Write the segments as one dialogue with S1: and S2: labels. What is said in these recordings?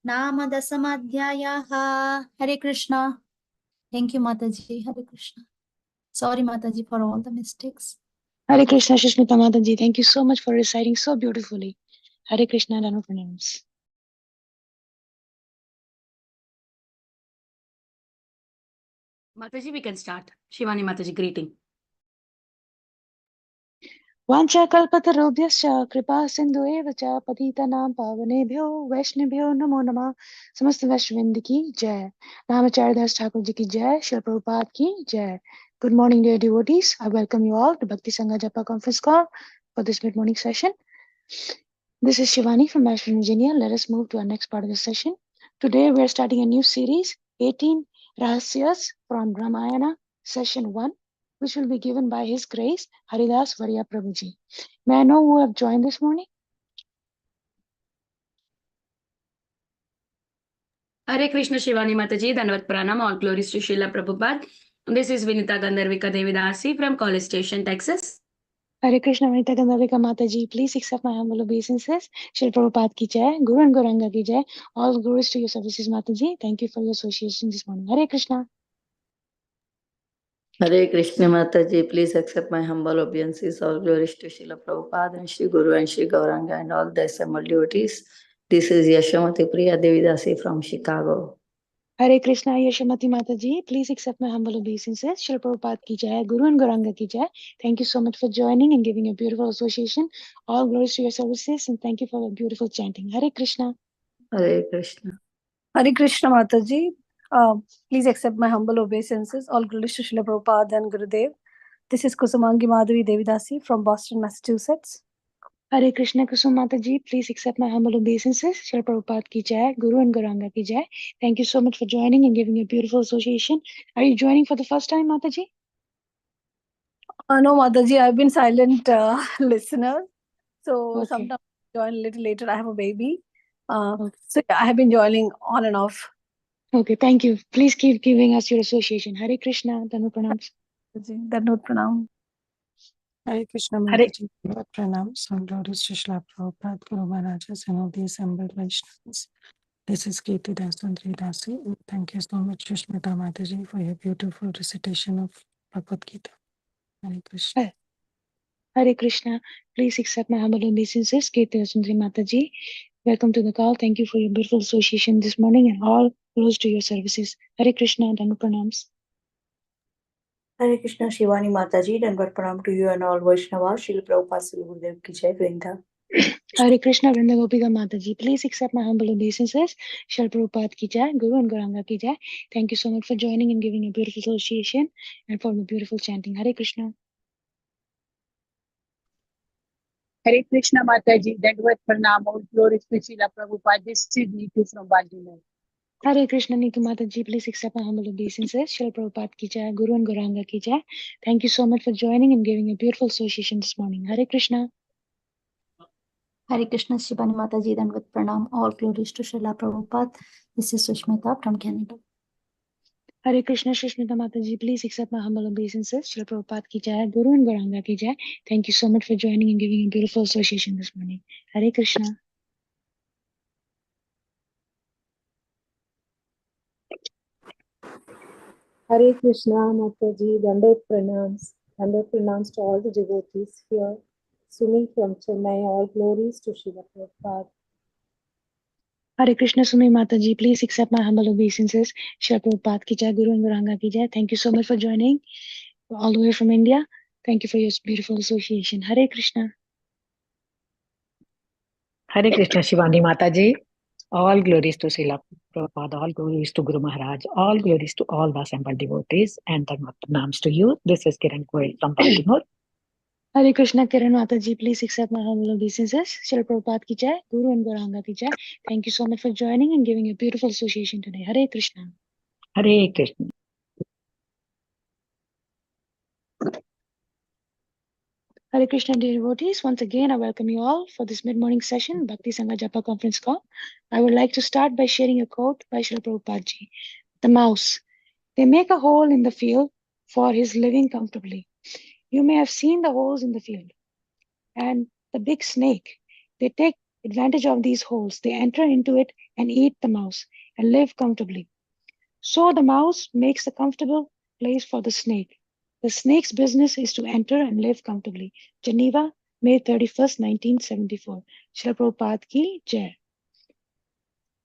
S1: Nama Dasamadhyayaha. Hare Krishna. Thank you, Mataji. Hare Krishna. Sorry, Mataji, for all the mistakes.
S2: Hare Krishna, Shishmita Mataji. Thank you so much for reciting so beautifully. Hare Krishna, Danu pranams.
S3: Mataji, we can start. Shivani Mataji, greeting.
S2: Vancha kalpatarubhyascha kripa sindhueva cha patitanam pavanebhyo vaishnavyo namo namah. Samast Vaishnavind ki jai. Ramacharya Das Thakur ji ki jai. Srila Prabhupada ki jai. Good morning, dear devotees. I welcome you all to Bhakti Sangha Japa conference call for this mid-morning session. This is Shivani from Ashburn, Virginia. Let us move to our next part of the session. Today we are starting a new series, 18 Rahasyas from Ramayana, session 1, which will be given by His Grace, Haridas Varya Prabhuji. May I know who have joined this morning?
S3: Hare Krishna, Shivani Mataji, Dandavat Pranam, all glories to Srila Prabhupada. This is Vinita Gandharvika Devidasi from College Station, Texas.
S2: Hare Krishna, Vinita Gandharvika Mataji. Please accept my humble obeisances. Srila Prabhupada ki jai, Guru and Gauranga ki jai. All glories to your services, Mataji. Thank you for your association this morning. Hare Krishna.
S4: Hare Krishna Mataji, please accept my humble obeisances. All glories to Srila Prabhupada and Shri Guru and Shri Gauranga and all the assembled devotees. This is Yashamati Priya Devidasi from Chicago.
S2: Hare Krishna, Yashamati Mataji. Please accept my humble obeisances. Srila Prabhupada ki jai, Guru and Gauranga ki jai. Thank you so much for joining and giving a beautiful association. All glories to your services and thank you for the beautiful chanting. Hare Krishna.
S4: Hare Krishna.
S5: Hare Krishna Mataji. Please accept my humble obeisances. All glories to Srila Prabhupada and Gurudev. This is Kusumangi Madhavi Devidasi from Boston, Massachusetts.
S2: Hare Krishna, Kusum Mataji. Please accept my humble obeisances. Srila Prabhupada ki jai, Guru and Gauranga ki jai. Thank you so much for joining and giving a beautiful association. Are you joining for the first time, Mataji?
S5: No, Mataji, I've been silent listener. So
S2: Okay.
S5: sometimes I join a little later. I have a baby.
S2: Okay.
S5: So yeah, I have been joining on and off.
S2: Okay, thank you. Please keep giving us your association. Hare Krishna, Danu pranams.
S5: Dandavat Pranam.
S6: Hare Krishna
S5: Hare-
S6: Mataji, pranams, all glories to Srila Prabhupada, Guru Maharajas, and all the assembled Vaishnavas. This is Kirti Dasandri Dasi. Thank you so much, Shishmita Mataji, for your beautiful recitation of Bhagavad Gita. Hare Krishna.
S2: Hare Krishna. Please accept my humble obeisances. Kirti Dasandri Mataji. Welcome to the call. Thank you for your beautiful association this morning and all close to your services. Hare Krishna, Danu pranams.
S7: Hare Krishna, Shivani Mataji, Dandavat Pranam to you and all Vaishnavas. Srila Prabhupada Sri Gurudev ki jai, Vrinda.
S2: Hare Krishna, Vrinda Gopika Mataji. Please accept my humble obeisances. Srila Prabhupada ki jai, Guru and Gauranga ki jai. Thank you so much for joining and giving a beautiful association and for the beautiful chanting. Hare Krishna.
S8: Hare Krishna Mataji, Dandavat Pranam, all glories to Srila Prabhupada. This is Neetu from Baltimore.
S2: Hare Krishna, Neetu Mataji. Please accept my humble obeisances. Srila Prabhupada ki jai, Guru and Gauranga ki jai. Thank you so much for joining and giving a beautiful association this morning. Hare Krishna.
S1: Hare Krishna, Shivani Mataji, Dandavat Pranam. All glories to Srila Prabhupada. This is Sushmita from Canada.
S2: Hare Krishna, Shishmita Mataji. Please accept my humble obeisances. Srila Prabhupada ki jai, Guru and Gauranga ki jai. Thank you so much for joining and giving a beautiful association this morning. Hare Krishna.
S9: Hare Krishna Mataji, Dandavat pranams to all the devotees here. Sumi from Chennai, all glories to Srila Prabhupada.
S2: Hare Krishna, Sumi Mataji. Please accept my humble obeisances. Srila Prabhupada ki jai, Guru and Gauranga ki jai. Thank you so much for joining all the way from India. Thank you for your beautiful association. Hare Krishna.
S10: Hare Krishna, Shivani Mataji. All glories to Srila Prabhupada, all glories to Guru Maharaj, all glories to all the assembled devotees, and Dhanvat pranams to you. This is Kiran Goel from Baltimore.
S2: Hare Krishna, Kiran Mataji. Please accept my humble obeisances. Srila Prabhupada ki jai, Guru and Gauranga ki jai. Thank you so much for joining and giving a beautiful association today. Hare Krishna.
S10: Hare Krishna.
S2: Hare Krishna, dear devotees. Once again, I welcome you all for this mid-morning session, Bhakti Sangha Japa conference call. I would like to start by sharing a quote by Srila Prabhupada ji. The mouse. They make a hole in the field for his living comfortably. You may have seen the holes in the field. And the big snake. They take advantage of these holes. They enter into it and eat the mouse and live comfortably. So the mouse makes a comfortable place for the snake. The snake's business is to enter and live comfortably. Geneva, May 31st, 1974. Srila Prabhupada ki Jai.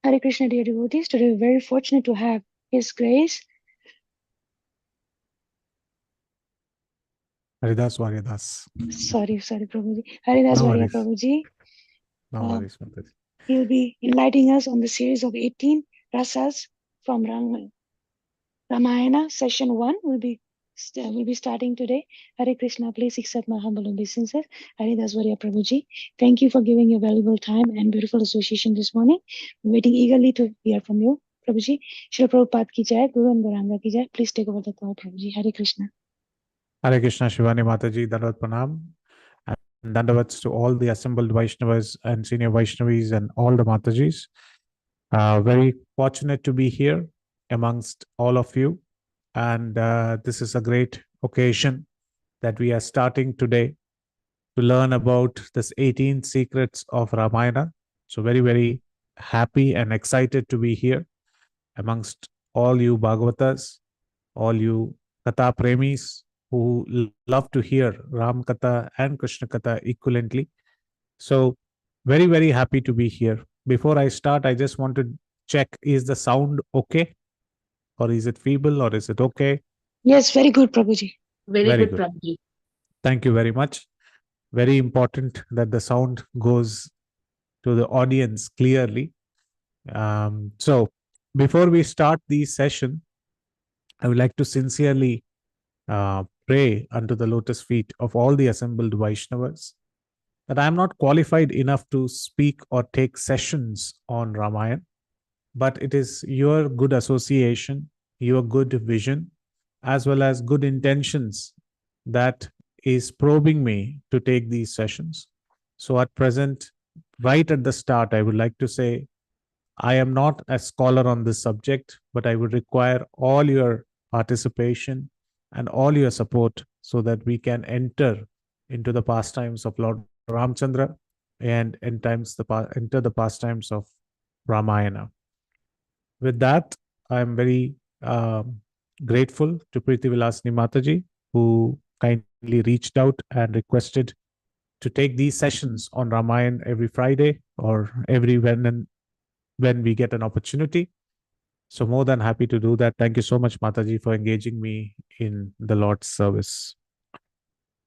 S2: Hare Krishna, dear devotees. Today we're very fortunate to have His Grace.
S11: Haridas, Varyadas.
S2: Sorry, Prabhuji. Haridas
S11: No
S2: Varya
S11: worries.
S2: Prabhuji.
S11: No worries, Mataji.
S2: He'll be enlightening us on the series of 18 rasas from Ramayana. Session 1 will be starting today. Hare Krishna, please accept my humble obeisances. Haridas Varya Prabhuji, thank you for giving your valuable time and beautiful association this morning. I'm waiting eagerly to hear from you, Prabhuji. Srila Prabhupada ki jai, Guru and Gauranga ki jai. Please take over the call, Prabhuji. Hare Krishna.
S11: Hare Krishna, Shivani Mataji, Dandavat Pranam. And Dandavats to all the assembled Vaishnavas and senior Vaishnavis and all the Matajis. Very fortunate to be here amongst all of you. And this is a great occasion that we are starting today to learn about this 18 secrets of Ramayana. So very, very happy and excited to be here amongst all you Bhagavatas, all you Katha Premis who love to hear Ram Katha and Krishna Katha equivalently. So very, very happy to be here. Before I start, I just want to check, is the sound okay? Or is it feeble or is it okay?
S2: Yes, very good, Prabhuji.
S3: Very good, Prabhuji.
S11: Thank you very much. Very important that the sound goes to the audience clearly. So before we start the session, I would like to sincerely pray unto the lotus feet of all the assembled Vaishnavas that I am not qualified enough to speak or take sessions on Ramayana, but it is your good association, your good vision, as well as good intentions that is probing me to take these sessions. So at present, right at the start, I would like to say, I am not a scholar on this subject, but I would require all your participation and all your support so that we can enter into the pastimes of Lord Ramchandra and enter the pastimes of Ramayana. With that, I am very grateful to Preeti Vilasini Mataji, who kindly reached out and requested to take these sessions on Ramayana every Friday or every when we get an opportunity. So more than happy to do that. Thank you so much, Mataji, for engaging me in the Lord's service.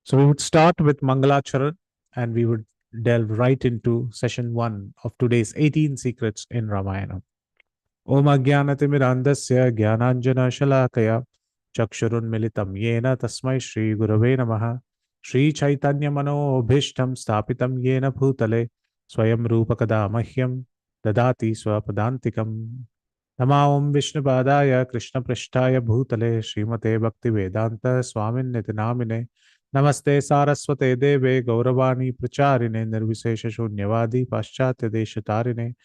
S11: So we would start with Mangalacharan and we would delve right into session 1 of today's 18 secrets in Ramayana. Om Ajnanatimirandasya Jnananjana Shalakaya Chakshurunmilitam Yena Tasmai Shri Gurave Namaha Shri Chaitanya Manobhishtam Stapitam Yena Bhutale Swayam Rupakada Mahyam Dadati Swapadantikam Nama Om Vishnupadaya Krishna Prishtaya Bhutale Srimate Bhakti Vedanta Swamin Nitinamine Namaste Saraswate Deve Gauravani Pracharine Nirvisesha Shunyavadi Paschatya Deshatarine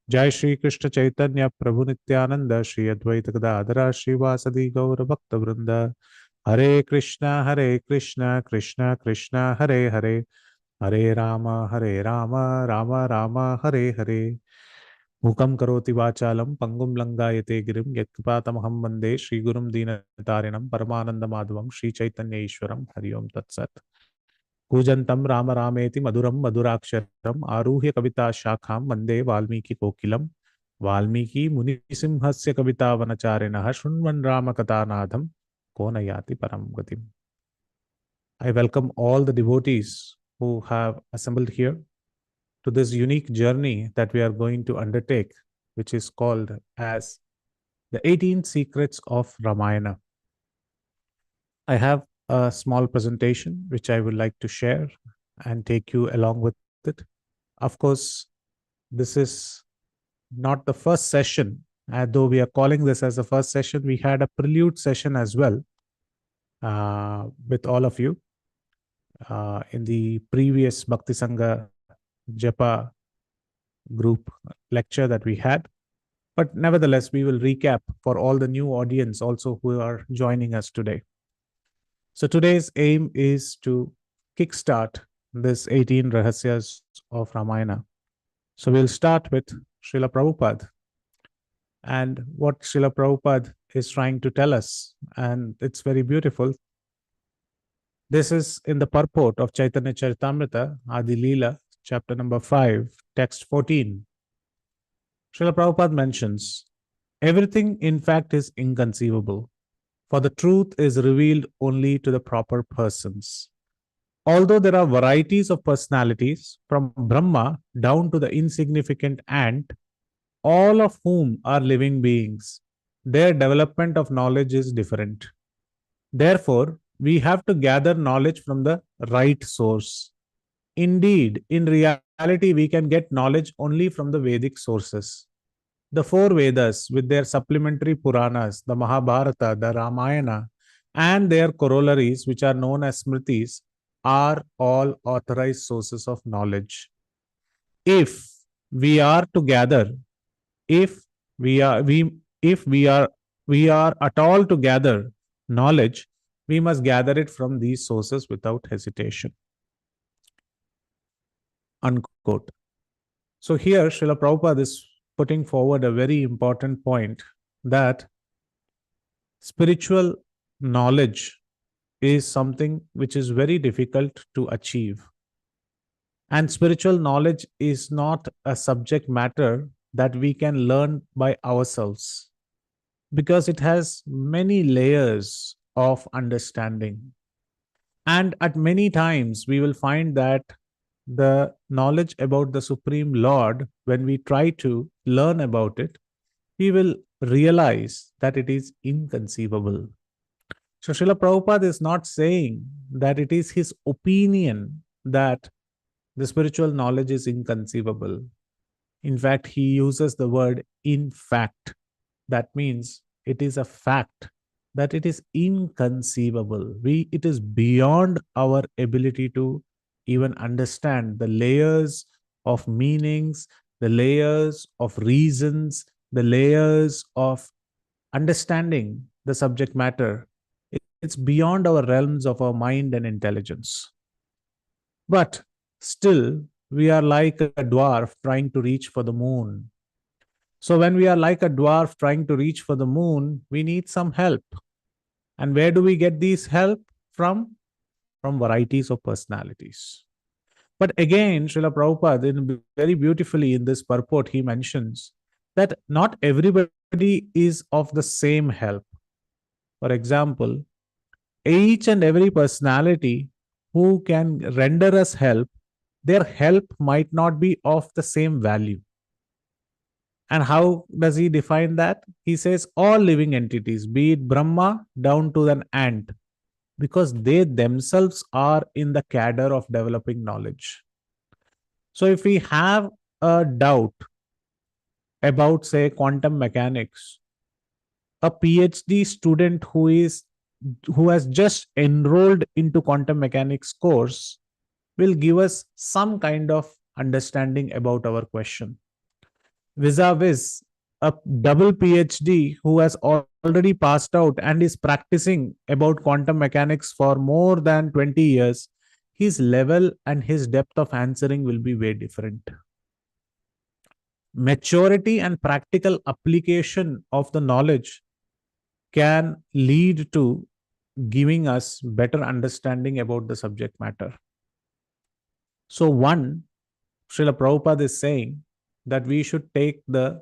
S11: Jai Shri Krishna Chaitanya Prabhu Nityananda Shri Advaita Gadadhara Shri Vasadi Gaura Bhakta Vrinda Hare Krishna Krishna Krishna Hare Hare Hare Rama Rama Rama Hare Hare Mukam karoti vachalam pangum langayate girim yatpatamaham vande Shri Gurum Dinatarinam Paramananda Madhavam Shri Chaitanya Ishwaram Hari Om Tat Sat Kujantam Rama Rameti Maduram Maduraksharam Aruhya Kavita Shakham Vande Valmiki Kokilam Valmiki Munisimhasya Kavita Vanacharinaha Shunvan Rama Katanadham Konayati Param Gatim. I welcome all the devotees who have assembled here to this unique journey that we are going to undertake, which is called as the 18 Secrets of Ramayana. I have a small presentation which I would like to share and take you along with it. Of course, this is not the first session. Though we are calling this as the first session, we had a prelude session as well with all of you in the previous Bhakti Sangha Japa group lecture that we had. But nevertheless, we will recap for all the new audience also who are joining us today. So today's aim is to kickstart this 18 Rahasyas of Ramayana So we'll start with Srila Prabhupada and what Srila Prabhupada is trying to tell us. And it's very beautiful. This is in the purport of Chaitanya Charitamrita, Adi Leela, chapter number 5, text 14. Srila Prabhupada mentions, everything in fact is inconceivable, for the truth is revealed only to the proper persons. Although there are varieties of personalities, from Brahma down to the insignificant ant, all of whom are living beings, their development of knowledge is different. Therefore, we have to gather knowledge from the right source. Indeed, in reality, we can get knowledge only from the Vedic sources. The four Vedas, with their supplementary Puranas, the Mahabharata, the Ramayana, and their corollaries, which are known as Smritis, are all authorized sources of knowledge. If we are to gather, if we are at all to gather knowledge, we must gather it from these sources without hesitation. Unquote. So here, Srila Prabhupada is putting forward a very important point that spiritual knowledge is something which is very difficult to achieve. And spiritual knowledge is not a subject matter that we can learn by ourselves, because it has many layers of understanding. And at many times, we will find that the knowledge about the Supreme Lord, when we try to learn about it, we will realize that it is inconceivable. So Srila Prabhupada is not saying that it is his opinion that the spiritual knowledge is inconceivable. In fact, he uses the word in fact. That means it is a fact that it is inconceivable. It is beyond our ability to even understand the layers of meanings, the layers of reasons, the layers of understanding the subject matter. It's beyond our realms of our mind and intelligence. But still, we are like a dwarf trying to reach for the moon. So when we are like a dwarf trying to reach for the moon, we need some help. And where do we get these help from? From varieties of personalities. But again, Srila Prabhupada, very beautifully in this purport, he mentions that not everybody is of the same help. For example, each and every personality who can render us help, their help might not be of the same value. And how does he define that? He says all living entities, be it Brahma down to an ant, because they themselves are in the cadre of developing knowledge. So if we have a doubt about, say, quantum mechanics, a PhD student who has just enrolled into quantum mechanics course will give us some kind of understanding about our question. Vis-a-vis a double PhD who has already passed out and is practicing about quantum mechanics for more than 20 years, his level and his depth of answering will be very different. Maturity and practical application of the knowledge can lead to giving us better understanding about the subject matter. So one, Srila Prabhupada is saying that we should take the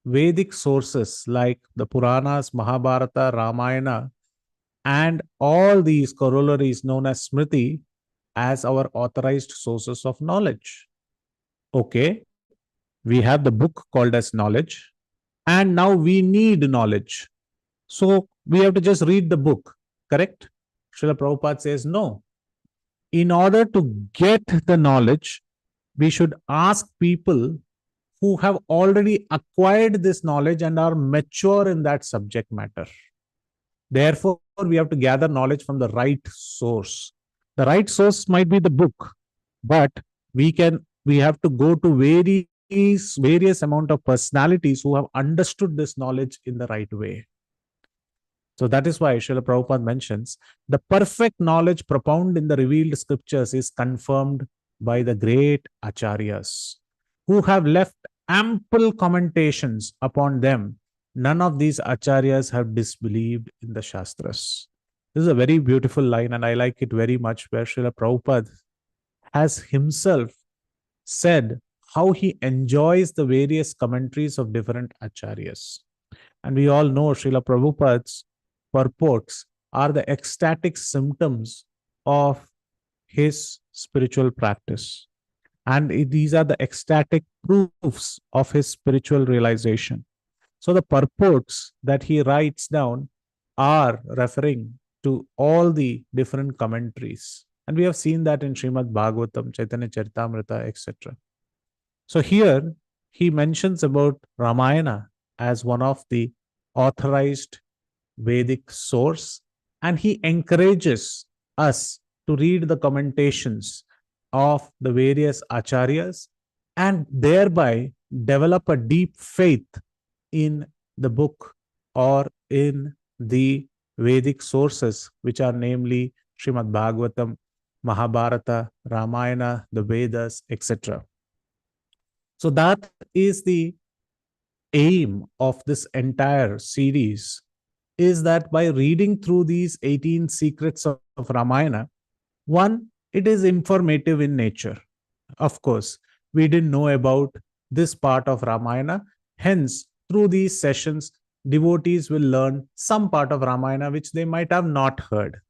S11: Vedic sources like the Puranas, Mahabharata, Ramayana, and all these corollaries known as Smriti as our authorized sources of knowledge. Okay, we have the book called as knowledge, and now we need knowledge. So we have to just read the book, correct? Srila Prabhupada says no. In order to get the knowledge, we should ask people who have already acquired this knowledge and are mature in that subject matter. Therefore, we have to gather knowledge from the right source. The right source might be the book, but we have to go to various amount of personalities who have understood this knowledge in the right way. So that is why Srila Prabhupada mentions the perfect knowledge propounded in the revealed scriptures is confirmed by the great acharyas, who have left ample commentations upon them, none of these acharyas have disbelieved in the Shastras. This is a very beautiful line, and I like it very much, where Srila Prabhupada has himself said how he enjoys the various commentaries of different acharyas. And we all know Srila Prabhupada's purports are the ecstatic symptoms of his spiritual practice. And these are the ecstatic proofs of his spiritual realization. So the purports that he writes down are referring to all the different commentaries. And we have seen that in Srimad Bhagavatam, Chaitanya Charitamrita, etc. So here he mentions about Ramayana as one of the authorized Vedic source, and he encourages us to read the commentations of the various acharyas and thereby develop a deep faith in the book or in the Vedic sources, which are namely Srimad Bhagavatam, Mahabharata, Ramayana, the Vedas, etc. So that is the aim of this entire series, is that by reading through these 18 secrets of Ramayana, one, it is informative in nature. Of course, we didn't know about this part of Ramayana. Hence, through these sessions, devotees will learn some part of Ramayana which they might have not heard.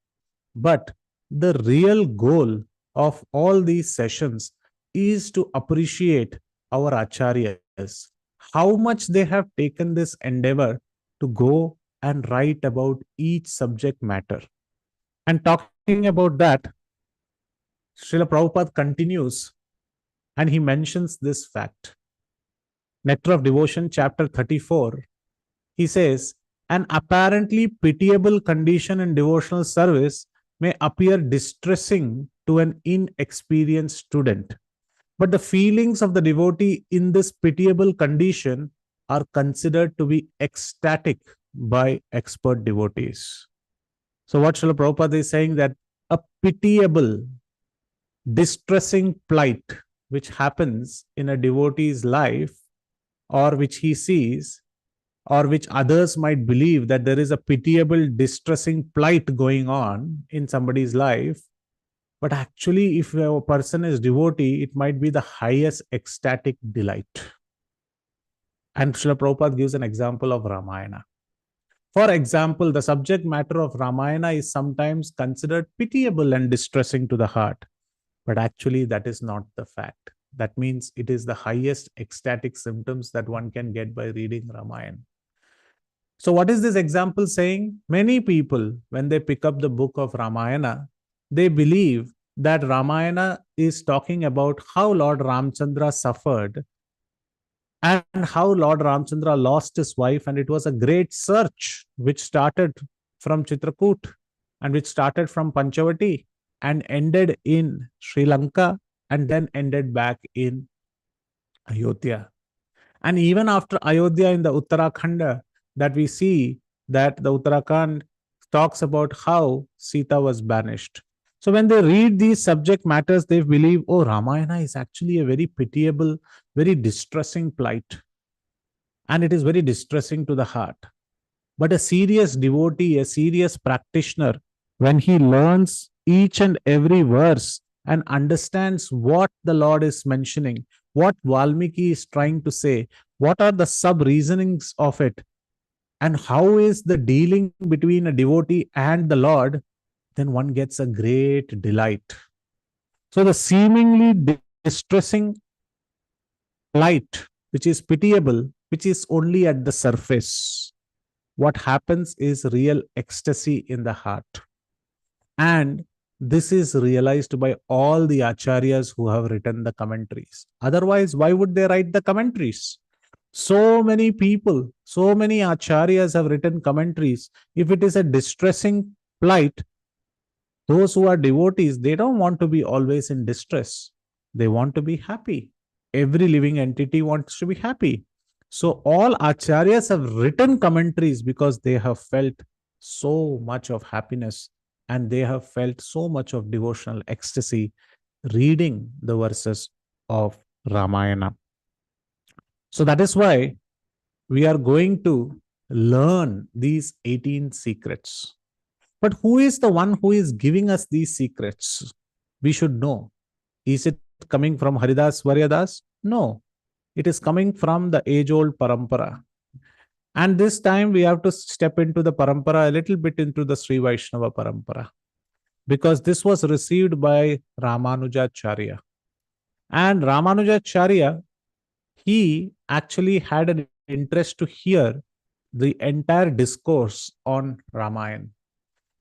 S11: But the real goal of all these sessions is to appreciate our acharyas, how much they have taken this endeavor to go and write about each subject matter. And talking about that, Srila Prabhupada continues and he mentions this fact. Nectar of Devotion, chapter 34, he says, an apparently pitiable condition in devotional service may appear distressing to an inexperienced student. But the feelings of the devotee in this pitiable condition are considered to be ecstatic by expert devotees. So what Srila Prabhupada is saying, that a pitiable, distressing plight which happens in a devotee's life, or which he sees, or which others might believe that there is a pitiable, distressing plight going on in somebody's life, but actually if a person is devotee, it might be the highest ecstatic delight. And Srila Prabhupada gives an example of Ramayana. For example, the subject matter of Ramayana is sometimes considered pitiable and distressing to the heart, but actually that is not the fact. That means it is the highest ecstatic symptoms that one can get by reading Ramayana. So what is this example saying? Many people, when they pick up the book of Ramayana, they believe that Ramayana is talking about how Lord Ramchandra suffered and how Lord Ramchandra lost his wife, and it was a great search which started from Chitrakoot and which started from Panchavati and ended in Sri Lanka and then ended back in Ayodhya. And even after Ayodhya in the Uttarakhand, that we see that the Uttarakhand talks about how Sita was banished. So when they read these subject matters, they believe, oh, Ramayana is actually a very pitiable, very distressing plight. And it is very distressing to the heart. But a serious devotee, a serious practitioner, when he learns each and every verse and understands what the Lord is mentioning, what Valmiki is trying to say, what are the sub-reasonings of it, and how is the dealing between a devotee and the Lord, then one gets a great delight. So the seemingly distressing plight, which is pitiable, which is only at the surface, what happens is real ecstasy in the heart. And this is realized by all the acharyas who have written the commentaries. Otherwise, why would they write the commentaries? So many people, so many acharyas have written commentaries. If it is a distressing plight, those who are devotees, they don't want to be always in distress. They want to be happy. Every living entity wants to be happy. So all acharyas have written commentaries because they have felt so much of happiness and they have felt so much of devotional ecstasy reading the verses of Ramayana. So that is why we are going to learn these 18 secrets. But who is the one who is giving us these secrets? We should know. Is it coming from Haridas, Varyadas? No. It is coming from the age-old parampara. And this time we have to step into the parampara, a little bit into the Sri Vaishnava parampara, because this was received by Ramanujacharya. And Ramanujacharya, he actually had an interest to hear the entire discourse on Ramayana.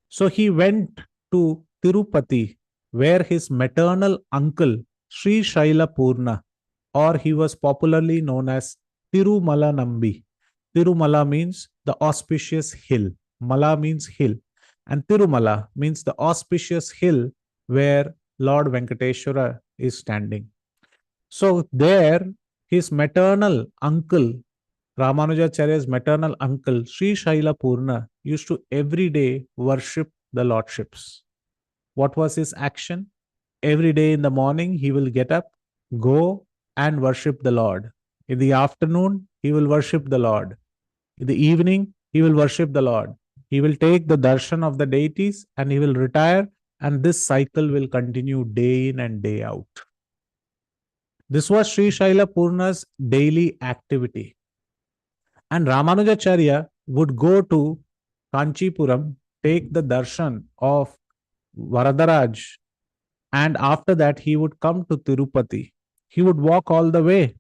S11: So he went to Tirupati, where his maternal uncle, Sri Shaila Purna, or he was popularly known as Tirumala Nambi. Tirumala means the auspicious hill. Mala means hill. And Tirumala means the auspicious hill where Lord Venkateshwara is standing. So there, his maternal uncle, Ramanujacharya's maternal uncle, Sri Shaila Purna, used to every day worship the lordships. What was his action? Every day in the morning, he will get up, go and worship the Lord. In the afternoon, he will worship the Lord. In the evening, he will worship the Lord. He will take the darshan of the deities and he will retire, and this cycle will continue day in and day out. This was Sri Shaila Purna's daily activity. And Ramanujacharya would go to Kanchipuram, take the darshan of Varadaraj, and after that he would come to Tirupati. He would walk all the way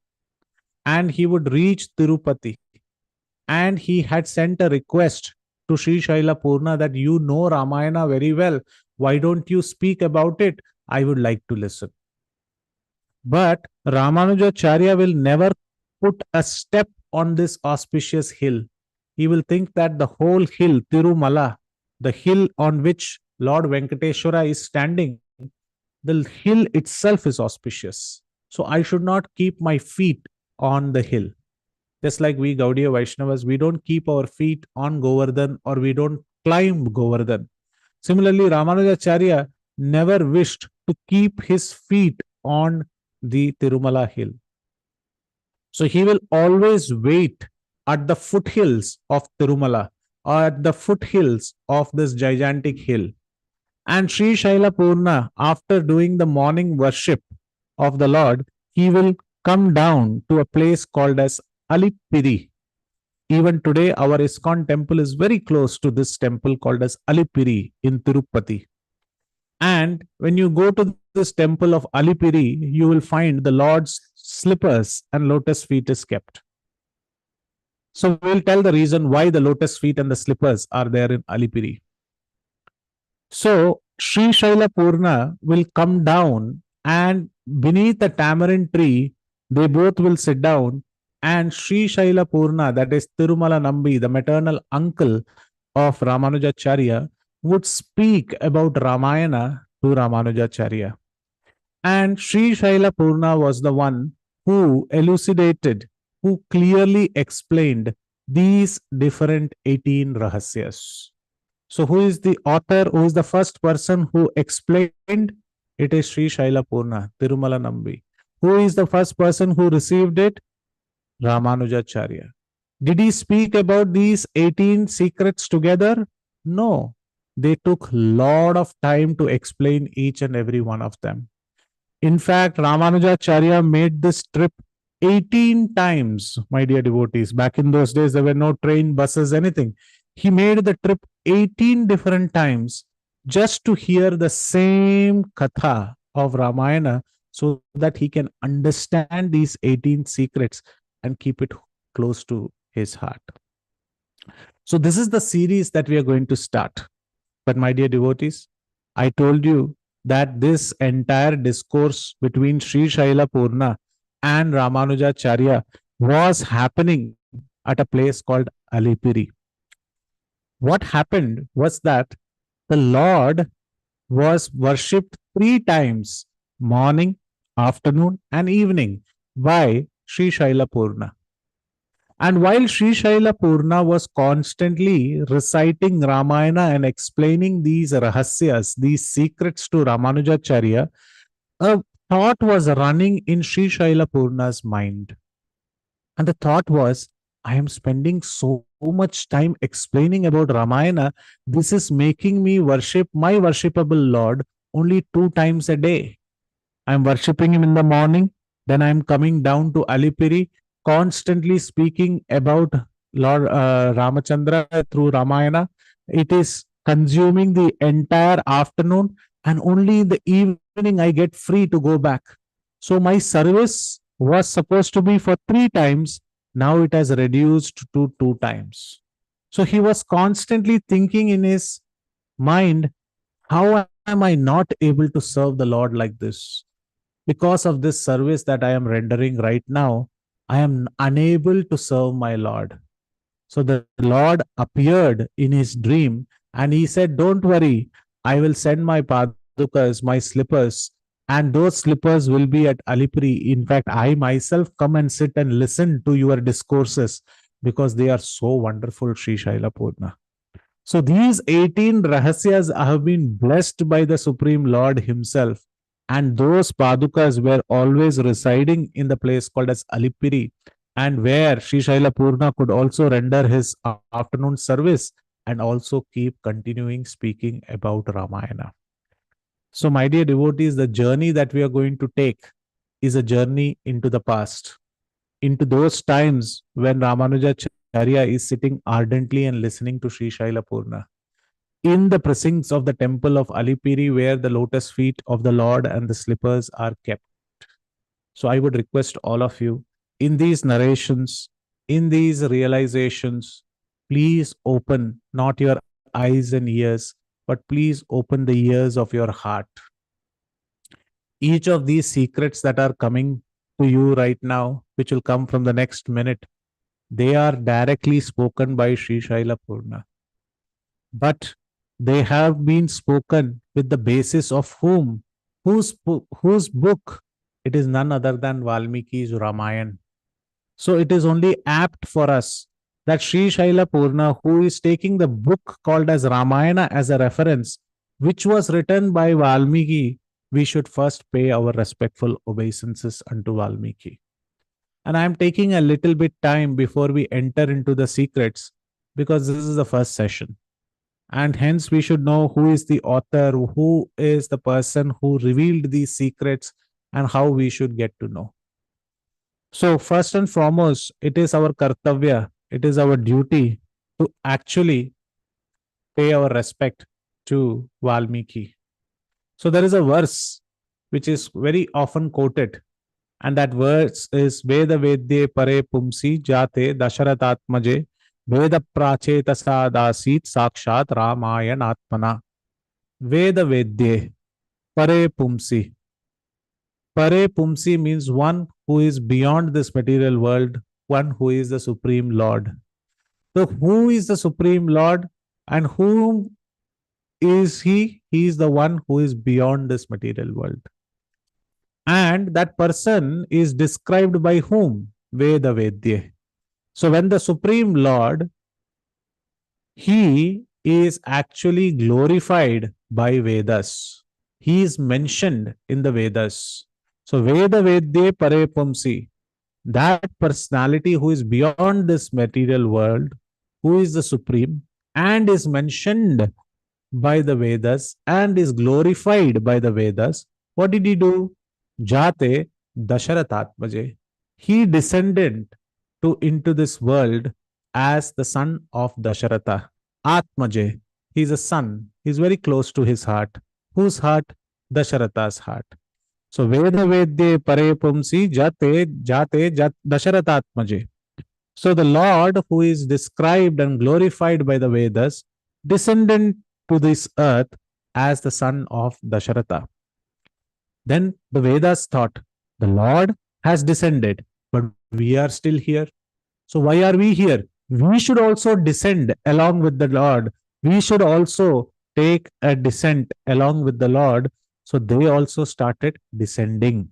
S11: and he would reach Tirupati. And he had sent a request to Sri Shaila Purna that you know Ramayana very well. Why don't you speak about it? I would like to listen. But Ramanujacharya will never put a step on this auspicious hill. He will think that the whole hill, Tirumala, the hill on which Lord Venkateshwara is standing, the hill itself is auspicious. So I should not keep my feet on the hill. Just like we Gaudiya Vaishnavas, we don't keep our feet on Govardhan or we don't climb Govardhan. Similarly, Ramanujacharya never wished to keep his feet on the Tirumala hill. So he will always wait at the foothills of Tirumala or at the foothills of this gigantic hill. And Sri Shaila Purna, after doing the morning worship of the Lord, he will come down to a place called as Alipiri. Even today, our ISKCON temple is very close to this temple called as Alipiri in Tirupati. And when you go to this temple of Alipiri, you will find the Lord's slippers and lotus feet is kept. So we'll tell the reason why the lotus feet and the slippers are there in Alipiri. So Sri Shaila Purna will come down and beneath the tamarind tree, they both will sit down, and Sri Shaila Purna, that is Tirumala Nambi, the maternal uncle of Ramanujacharya, would speak about Ramayana to Ramanujacharya. And Sri Shaila Purna was the one who elucidated, who clearly explained these different 18 rahasyas. So who is the author? Who is the first person who explained? It is Sri Shaila Purna, Tirumala Nambi. Who is the first person who received it? Ramanujacharya. Did he speak about these 18 secrets together? No. They took a lot of time to explain each and every one of them. In fact, Ramanujacharya made this trip 18 times, my dear devotees. Back in those days, there were no train, buses, anything. He made the trip 18 different times just to hear the same katha of Ramayana so that he can understand these 18 secrets and keep it close to his heart. So this is the series that we are going to start. But my dear devotees, I told you that this entire discourse between Sri Shaila Purna and Ramanujacharya was happening at a place called Alipiri. What happened was that the Lord was worshipped 3 times, morning, afternoon, and evening, by Sri Shaila Purna. And while Sri Shaila Purna was constantly reciting Ramayana and explaining these rahasyas, these secrets to Ramanujacharya, a thought was running in Sri Shaila Purna's mind. And the thought was, I am spending so much time explaining about Ramayana. This is making me worship my worshipable Lord only 2 times a day. I'm worshipping him in the morning, then I'm coming down to Alipiri, constantly speaking about Lord Ramachandra through Ramayana. It is consuming the entire afternoon, and only in the evening I get free to go back. So my service was supposed to be for 3 times, now it has reduced to 2 times. So he was constantly thinking in his mind, how am I not able to serve the Lord like this? Because of this service that I am rendering right now, I am unable to serve my Lord. So the Lord appeared in his dream and he said, don't worry, I will send my padukas, my slippers, and those slippers will be at Alipuri. In fact, I myself come and sit and listen to your discourses because they are so wonderful, Sri Shaila Purna. So these 18 rahasyas have been blessed by the Supreme Lord himself. And those padukas were always residing in the place called as Alipiri, and where Sri Shaila Purna could also render his afternoon service and also keep continuing speaking about Ramayana. So, my dear devotees, the journey that we are going to take is a journey into the past, into those times when Ramanujacharya is sitting ardently and listening to Sri Shaila Purna in the precincts of the temple of Alipiri, where the lotus feet of the Lord and the slippers are kept. So I would request all of you, in these narrations, in these realizations, please open not your eyes and ears, but please open the ears of your heart. Each of these secrets that are coming to you right now, which will come from the next minute, they are directly spoken by Sri Shaila Purna. But they have been spoken with the basis of whom? Whose book? It is none other than Valmiki's Ramayana. So it is only apt for us that Sri Shaila Purna, who is taking the book called as Ramayana as a reference, which was written by Valmiki, we should first pay our respectful obeisances unto Valmiki. And I am taking a little bit time before we enter into the secrets, because this is the first session. And hence we should know who is the author, who is the person who revealed these secrets, and how we should get to know. So first and foremost, it is our kartavya, it is our duty to actually pay our respect to Valmiki. So there is a verse which is very often quoted, and that verse is Veda Vedye Pare Pumsi Jate Dasharatatmaje Veda Pracheta Sadasit Sakshat Ramayanatmana. Veda Vedye Pare Pumsi. Pare Pumsi means one who is beyond this material world, one who is the Supreme Lord. So, who is the Supreme Lord and whom is he? He is the one who is beyond this material world. And that person is described by whom? Veda Vedye. So, when the Supreme Lord, he is actually glorified by Vedas. He is mentioned in the Vedas. So, Veda Vedye Pare Pumsi, that personality who is beyond this material world, who is the Supreme, and is mentioned by the Vedas and is glorified by the Vedas, what did he do? Jate Dasharatatmaje. He descended into this world as the son of Dasharatha. Atmaje. He's a son. He's very close to his heart. Whose heart? Dasharatha's heart. So Veda Vedye Pare Pumsi Jate Dasharatatmaje. So the Lord who is described and glorified by the Vedas descended to this earth as the son of Dasharatha. Then the Vedas thought, the Lord has descended, but we are still here. So why are we here? We should also descend along with the Lord. We should also take a descent along with the Lord. So they also started descending.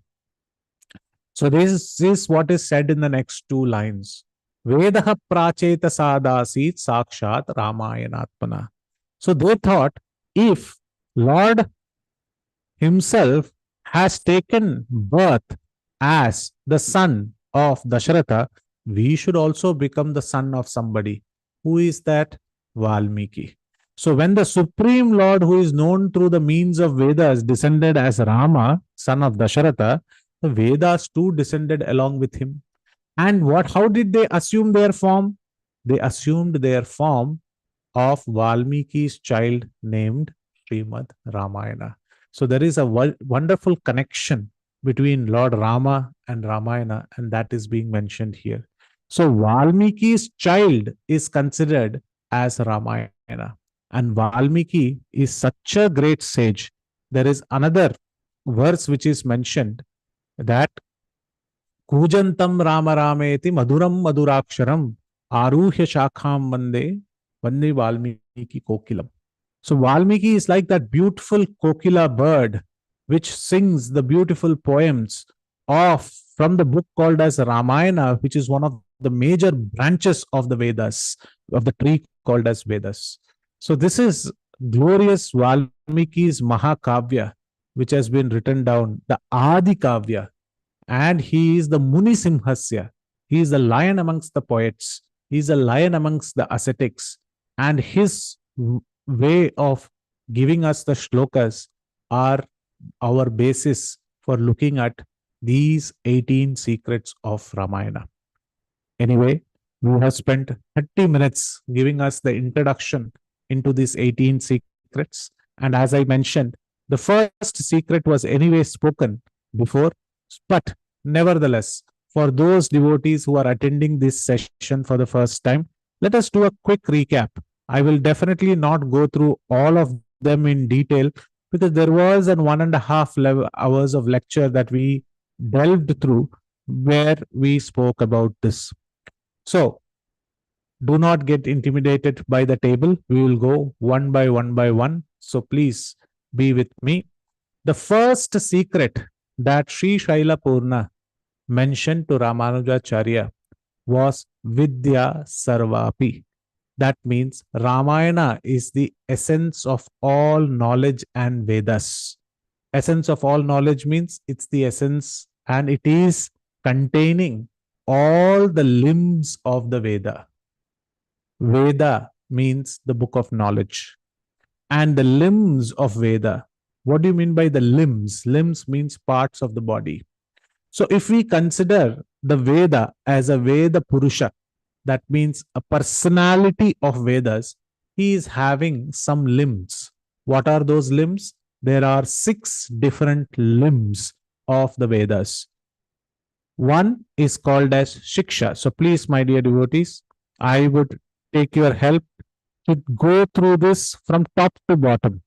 S11: So this is what is said in the next two lines. Vedaha pracheta sadasit sakshat Ramayanatmana. So they thought, if Lord himself has taken birth as the son of Dasharatha, we should also become the son of somebody. Who is that? Valmiki. So when the Supreme Lord, who is known through the means of Vedas, descended as Rama, son of Dasharatha, the Vedas too descended along with him. And how did they assume their form? They assumed their form of Valmiki's child named Srimad Ramayana. So there is a wonderful connection between Lord Rama and Ramayana, and that is being mentioned here. So Valmiki's child is considered as Ramayana, and Valmiki is such a great sage. There is another verse which is mentioned that Kujantam Rama Rameti Maduram Maduraksharam Aruhya Shakham Vande Valmiki Kokilam. So Valmiki is like that beautiful kokila bird which sings the beautiful poems from the book called as Ramayana, which is one of the major branches of the Vedas, of the tree called as Vedas. So this is glorious Valmiki's Mahakavya, which has been written down, the Adi Kavya. And he is the Muni Simhasya. He is the lion amongst the poets. He is a lion amongst the ascetics. And his way of giving us the shlokas are our basis for looking at these 18 secrets of Ramayana. Anyway, we have spent 30 minutes giving us the introduction into these 18 secrets. And as I mentioned, the first secret was anyway spoken before, but nevertheless, for those devotees who are attending this session for the first time, let us do a quick recap. I will definitely not go through all of them in detail because there was an 1.5 hours of lecture that we delved through where we spoke about this. So, do not get intimidated by the table. We will go one by one. So please be with me. The first secret that Sri Shaila Purna mentioned to Ramanujacharya was Vidya Sarapi. That means Ramayana is the essence of all knowledge and Vedas. Essence of all knowledge means it's the essence and it is containing all the limbs of the Veda. Veda means the book of knowledge. And the limbs of Veda. What do you mean by the limbs? Limbs means parts of the body. So if we consider the Veda as a Veda Purusha, that means a personality of Vedas, he is having some limbs. What are those limbs? There are 6 different limbs of the Vedas. One is called as Shiksha. So please, my dear devotees, I would take your help to go through this from top to bottom.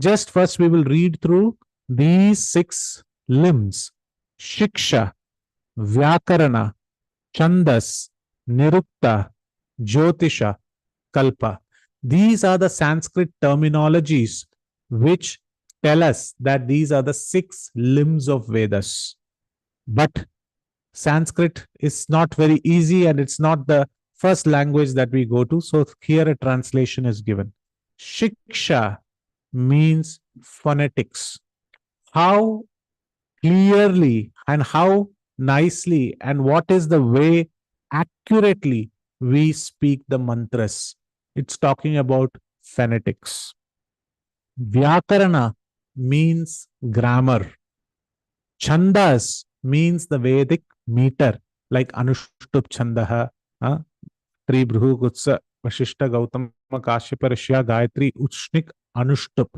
S11: Just first we will read through these 6 limbs. Shiksha, Vyakarana, Chandas, Nirukta, Jyotisha, Kalpa. These are the Sanskrit terminologies which tell us that these are the 6 limbs of Vedas. But Sanskrit is not very easy and it's not the first language that we go to. So here a translation is given. Shiksha means phonetics. How clearly and how nicely and what is the way accurately we speak the mantras. It's talking about phonetics. Vyakarana means grammar. Chandas means the Vedic meter, like Anushtup Chandaha, Tri Bhru Gutsa, Vashishta Gautama Kashyapa Rishya Gayatri Uchnik Anushtup.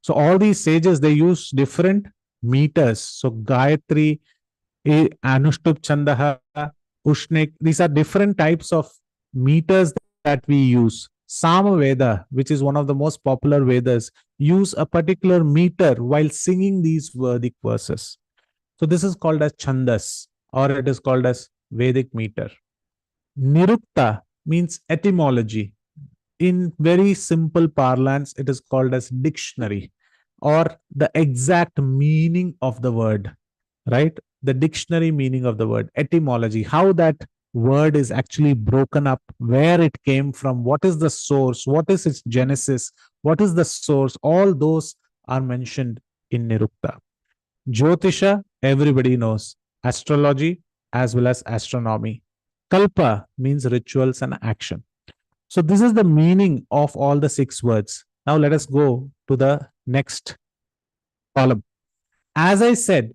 S11: So all these sages, they use different meters. So Gayatri, Anushtup Chandaha, Ushnik, these are different types of meters that we use. Samaveda, which is one of the most popular Vedas, use a particular meter while singing these Vedic verses. So this is called as Chandas, or it is called as Vedic meter. Nirukta means etymology. In very simple parlance, it is called as dictionary or the exact meaning of the word, right? The dictionary meaning of the word, etymology, how that word is actually broken up, where it came from, what is the source, what is its genesis, what is the source, all those are mentioned in Nirukta. Jyotisha, everybody knows, astrology as well as astronomy. Kalpa means rituals and action. So this is the meaning of all the 6 words. Now let us go to the next column. As I said,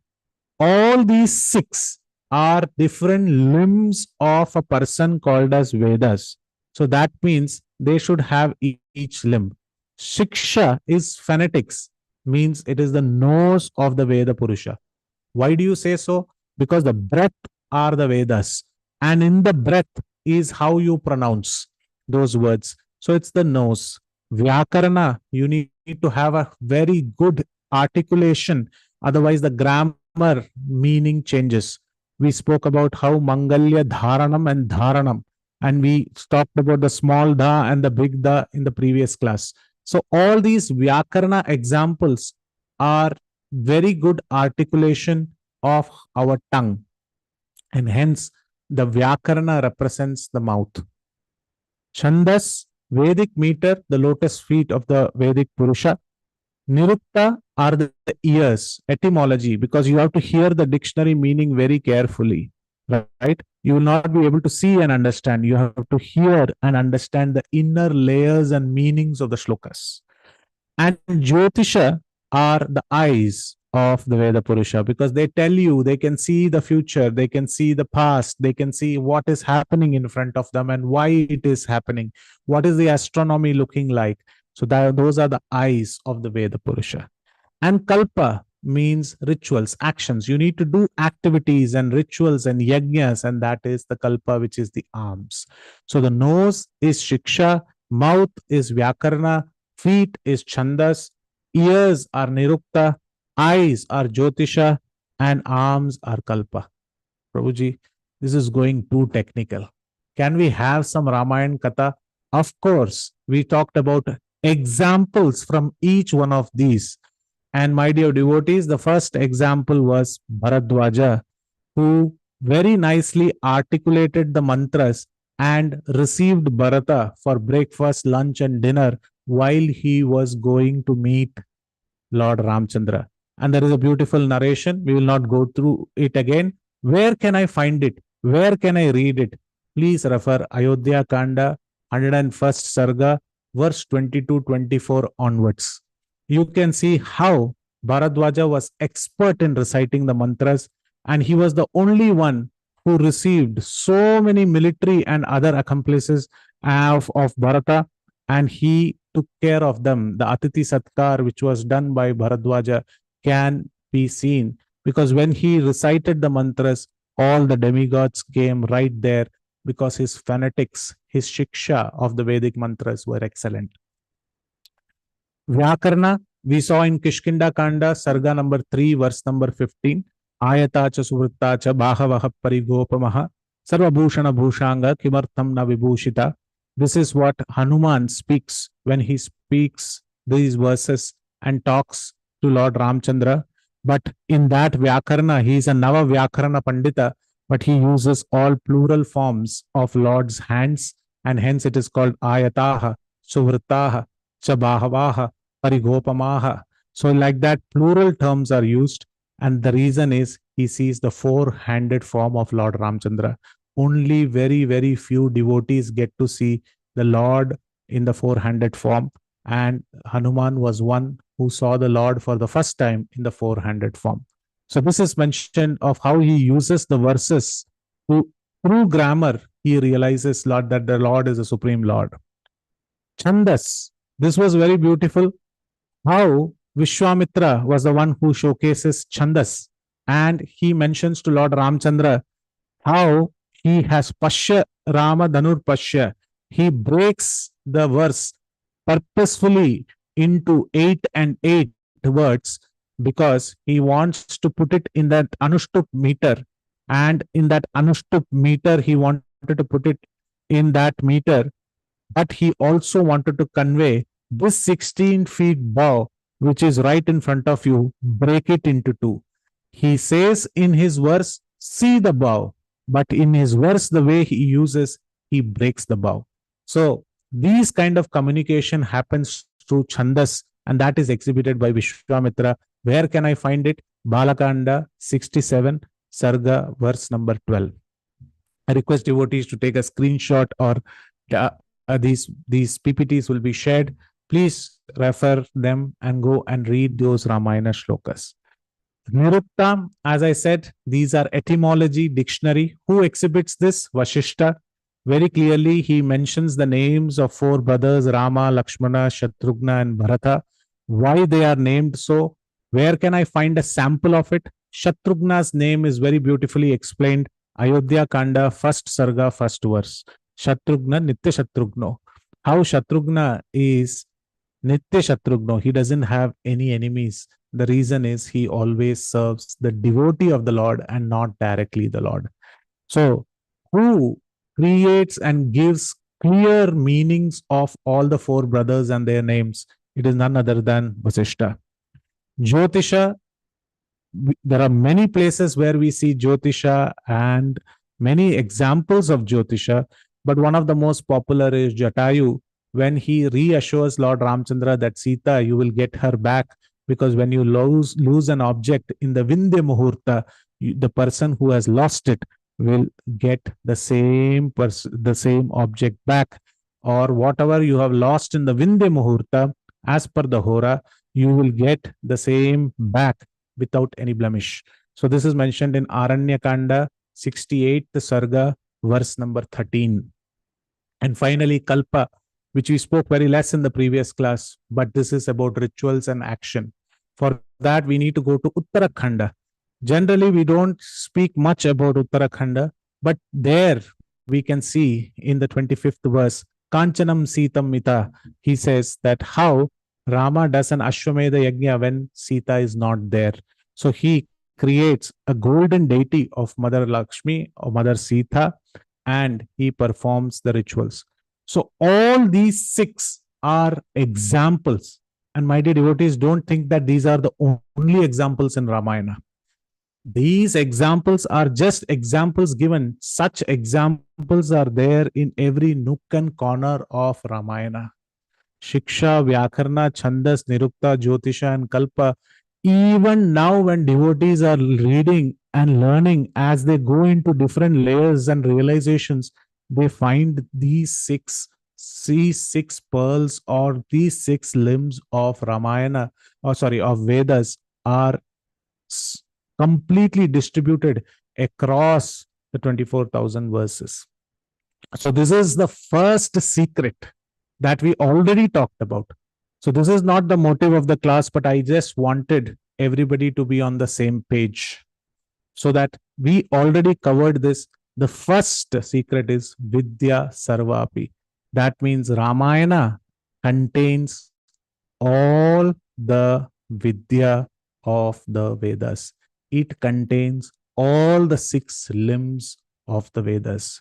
S11: all these 6 are different limbs of a person called as Vedas. So that means they should have each limb. Shiksha is phonetics, means it is the nose of the Veda Purusha. Why do you say so? Because the breath are the Vedas, and in the breath is how you pronounce those words. So it's the nose. Vyakarana, you need to have a very good articulation, otherwise, the grammar meaning changes. We spoke about how Mangalya Dharanam and Dharanam, and we talked about the small dha and the big dha in the previous class. So all these Vyakarana examples are very good articulation of our tongue, and hence the Vyakarana represents the mouth. Chandas, Vedic meter, the lotus feet of the Vedic Purusha. Nirukta are the ears, etymology, because you have to hear the dictionary meaning very carefully, right? You will not be able to see and understand. You have to hear and understand the inner layers and meanings of the shlokas. And Jyotisha are the eyes of the Veda Purusha, because they tell you, they can see the future, they can see the past, they can see what is happening in front of them and why it is happening. What is the astronomy looking like? So those are the eyes of the Veda Purusha. And Kalpa means rituals, actions. You need to do activities and rituals and yajnas, and that is the Kalpa, which is the arms. So the nose is Shiksha, mouth is Vyakarana, feet is Chandas, ears are Nirukta, eyes are Jyotisha, and arms are Kalpa. Prabhuji, this is going too technical. Can we have some Ramayana Katha? Of course, we talked about examples from each one of these. And my dear devotees, the first example was Bharadwaja, who very nicely articulated the mantras and received Bharata for breakfast, lunch, and dinner while he was going to meet Lord Ramchandra. And there is a beautiful narration. We will not go through it again. Where can I find it? Where can I read it? Please refer Ayodhya Kanda, 101st Sarga, verse 22-24 onwards. You can see how Bharadwaja was expert in reciting the mantras, and he was the only one who received so many military and other accomplices of Bharata, and he took care of them. The Atiti Satkar, which was done by Bharadwaja, can be seen, because when he recited the mantras, all the demigods came right there, because his phonetics, his shiksha of the Vedic mantras were excellent. Vyakarana, we saw in Kishkinda Kanda, Sarga number 3, verse number 15. Ayata cha suvritta cha bhahavaha parigopamaha sarvabhushana bhushanga kimartham na vibhushita. This is what Hanuman speaks when he speaks these verses and talks to Lord Ramchandra. But in that Vyakarana, he is a Nava Vyakarana Pandita, but he uses all plural forms of Lord's hands, and hence it is called Ayataha, Suvrittaha, Chabahavaha, Parigopamaha. So like that, plural terms are used, and the reason is he sees the four-handed form of Lord Ramchandra. Only very, very few devotees get to see the Lord in the four-handed form, and Hanuman was one who saw the Lord for the first time in the four-handed form. So this is mentioned of how he uses the verses through grammar. He realizes Lord that the Lord is the Supreme Lord. Chandas. This was very beautiful. How Vishwamitra was the one who showcases Chandas, and he mentions to Lord Ramchandra how he has Pashya Rama Dhanur Pashya. He breaks the verse purposefully into 8 and 8 words, because he wants to put it in that Anushtup meter, and in that Anushtup meter he wanted to put it in that meter, but he also wanted to convey this 16 feet bow which is right in front of you, break it into 2. He says in his verse, see the bow, but in his verse, the way he uses, he breaks the bow. So these kind of communication happens through Chandas, and that is exhibited by Vishwamitra. Where can I find it? Balakanda 67, Sarga, verse number 12. I request devotees to take a screenshot, or these PPTs will be shared. Please refer them and go and read those Ramayana shlokas. Nirukta, as I said, these are etymology dictionary. Who exhibits this? Vashishta. Very clearly, he mentions the names of four brothers, Rama, Lakshmana, Shatrughna, and Bharata. Why they are named so? Where can I find a sample of it? Shatrughna's name is very beautifully explained. Ayodhya Kanda, first Sarga, first verse. Shatrughna, Nitya Shatrughno. How Shatrughna is Nitya Shatrughno. He doesn't have any enemies. The reason is he always serves the devotee of the Lord and not directly the Lord. So, who creates and gives clear meanings of all the four brothers and their names? It is none other than Vasishta. Jyotisha, there are many places where we see Jyotisha and many examples of Jyotisha, but one of the most popular is Jatayu, when he reassures Lord Ramchandra that Sita, you will get her back, because when you lose an object in the Vindhya Muhurta, the person who has lost it will get the same object back, or whatever you have lost in the Vindhya Muhurta, as per the Hora, you will get the same back without any blemish. So this is mentioned in Aranya Kanda 68th Sarga, verse number 13. And finally, Kalpa, which we spoke very less in the previous class, but this is about rituals and action. For that, we need to go to Uttarakhanda. Generally, we don't speak much about Uttarakhanda, but there we can see in the 25th verse, Kanchanam Sitam Mita, he says that how Rama does an Ashwamedha Yajna when Sita is not there. So he creates a golden deity of Mother Lakshmi or Mother Sita, and he performs the rituals. So all these six are examples. And my dear devotees, don't think that these are the only examples in Ramayana. These examples are just examples given. Such examples are there in every nook and corner of Ramayana. Shiksha, Vyakarna, Chandas, Nirukta, Jyotisha, and Kalpa. Even now, when devotees are reading and learning, as they go into different layers and realizations, they find these six pearls, or these six limbs of Ramayana, of Vedas, are completely distributed across the 24,000 verses. So this is the first secret that we already talked about. So this is not the motive of the class, but I just wanted everybody to be on the same page, so that we already covered this. The first secret is Vidya Sarapi. That means Ramayana contains all the Vidya of the Vedas. It contains all the six limbs of the Vedas.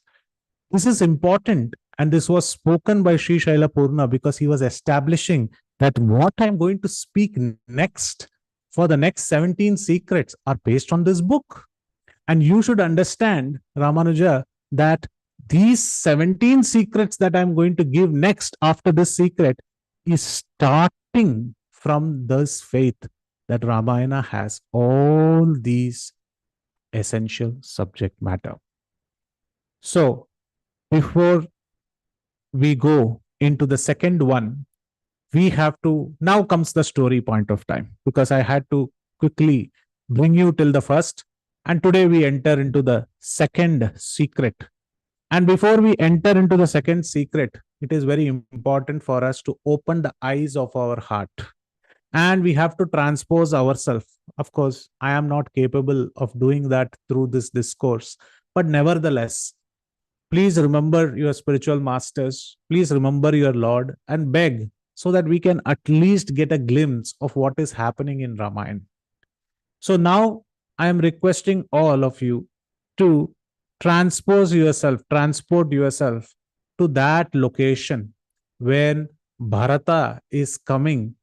S11: This is important, and this was spoken by Sri Shaila Purna, because he was establishing that what I'm going to speak next for the next 17 secrets are based on this book. And you should understand, Ramanuja, that these 17 secrets that I'm going to give next after this secret is starting from this faith that Ramayana has all these essential subject matter. So, before we go into the second one, we have to, now comes the story point of time, because I had to quickly bring you till the first, and today we enter into the second secret. And before we enter into the second secret, it is very important for us to open the eyes of our heart, and we have to transpose ourselves. Of course, I am not capable of doing that through this discourse, but nevertheless, please remember your spiritual masters, please remember your Lord, and beg, so that we can at least get a glimpse of what is happening in Ramayana. So now I am requesting all of you to transport yourself to that location when Bharata is coming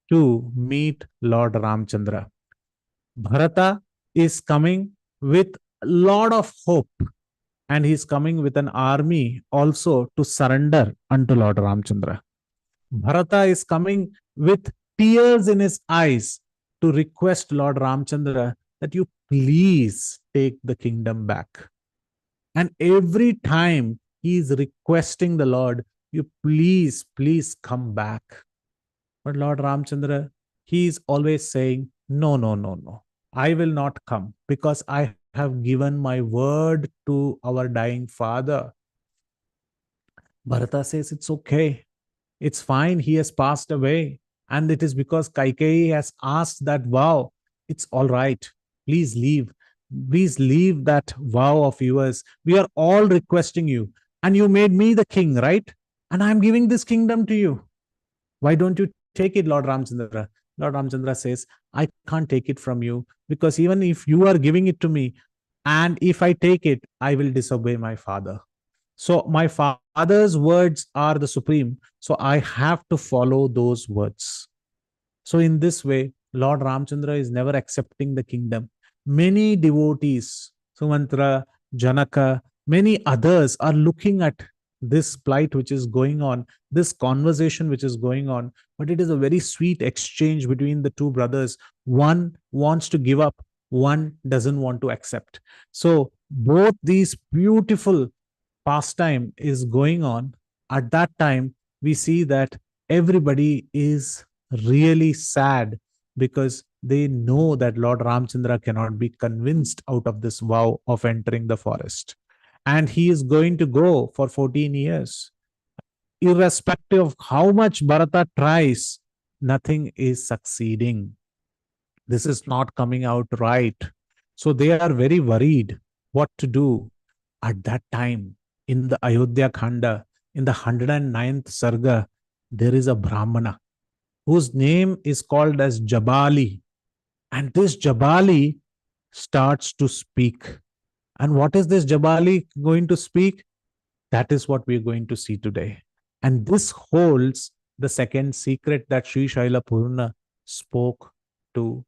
S11: to meet Lord Ramchandra. Bharata is coming with a lot of hope, and he is coming with an army also to surrender unto Lord Ramchandra. Bharata is coming with tears in his eyes to request Lord Ramchandra that you please take the kingdom back. And every time he is requesting the Lord, you please, please come back. But Lord Ramchandra, he is always saying, no, no, no, no. I will not come because I have given my word to our dying father. Bharata says, it's okay. It's fine. He has passed away. And it is because Kaikeyi has asked that vow. It's all right. Please leave. Please leave that vow of yours. We are all requesting you. And you made me the king, right? And I'm giving this kingdom to you. Why don't you take it, Lord Ramchandra? Lord Ramchandra says, I can't take it from you because even if you are giving it to me, and if I take it, I will disobey my father. So my father's words are the supreme. So I have to follow those words. So in this way, Lord Ramchandra is never accepting the kingdom. Many devotees, Sumantra, Janaka, many others are looking at this plight which is going on, this conversation which is going on, but it is a very sweet exchange between the two brothers. One wants to give up, one doesn't want to accept. So both these beautiful pastime is going on. At that time, we see that everybody is really sad because they know that Lord Ramchandra cannot be convinced out of this vow of entering the forest. And he is going to go for 14 years. Irrespective of how much Bharata tries, nothing is succeeding. This is not coming out right. So they are very worried what to do. At that time, in the Ayodhya Khanda, in the 109th Sarga, there is a Brahmana whose name is called as Jabali. And this Jabali starts to speak. And what is this Jabali going to speak? That is what we are going to see today. And this holds the second secret that Sri Shaila Purna spoke to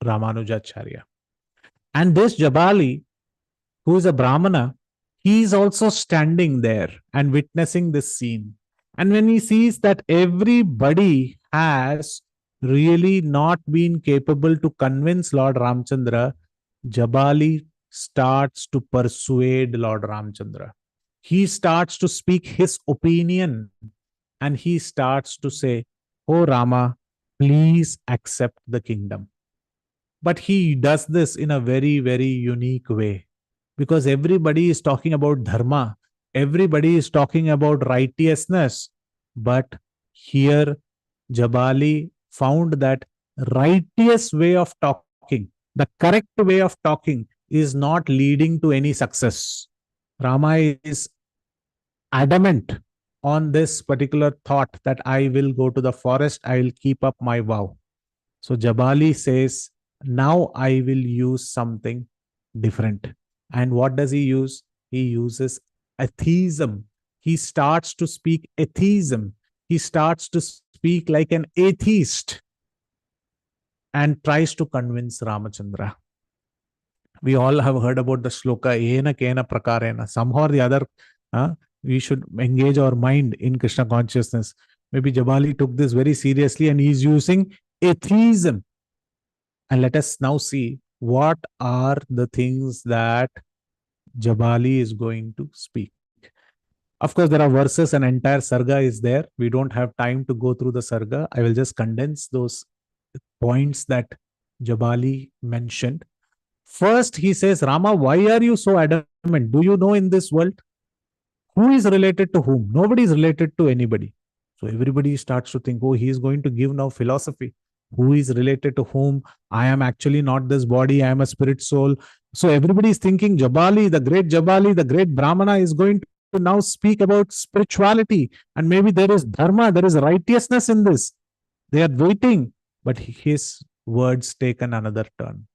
S11: Ramanujacharya. And this Jabali, who is a Brahmana, he is also standing there and witnessing this scene. And when he sees that everybody has really not been capable to convince Lord Ramchandra, Jabali starts to persuade Lord Ramchandra. He starts to speak his opinion and he starts to say, "Oh Rama, please accept the kingdom." But he does this in a very, very unique way because everybody is talking about dharma, everybody is talking about righteousness. But here, Jabali found that righteous way of talking, the correct way of talking, is not leading to any success. Rama is adamant on this particular thought that I will go to the forest, I will keep up my vow. So Jabali says, now I will use something different. And what does he use? He uses atheism. He starts to speak atheism. He starts to speak like an atheist and tries to convince Ramachandra. We all have heard about the shloka, ena kena prakarena. Somehow or the other, we should engage our mind in Krishna consciousness. Maybe Jabali took this very seriously and he's using atheism. And let us now see what are the things that Jabali is going to speak. Of course, there are verses, an entire sarga is there. We don't have time to go through the sarga. I will just condense those points that Jabali mentioned. First, he says, Rama, why are you so adamant? Do you know in this world who is related to whom? Nobody is related to anybody. So everybody starts to think, oh, he is going to give now philosophy. Who is related to whom? I am actually not this body. I am a spirit soul. So everybody is thinking Jabali, the great Brahmana is going to now speak about spirituality. And maybe there is dharma, there is righteousness in this. They are waiting. But his words take another turn.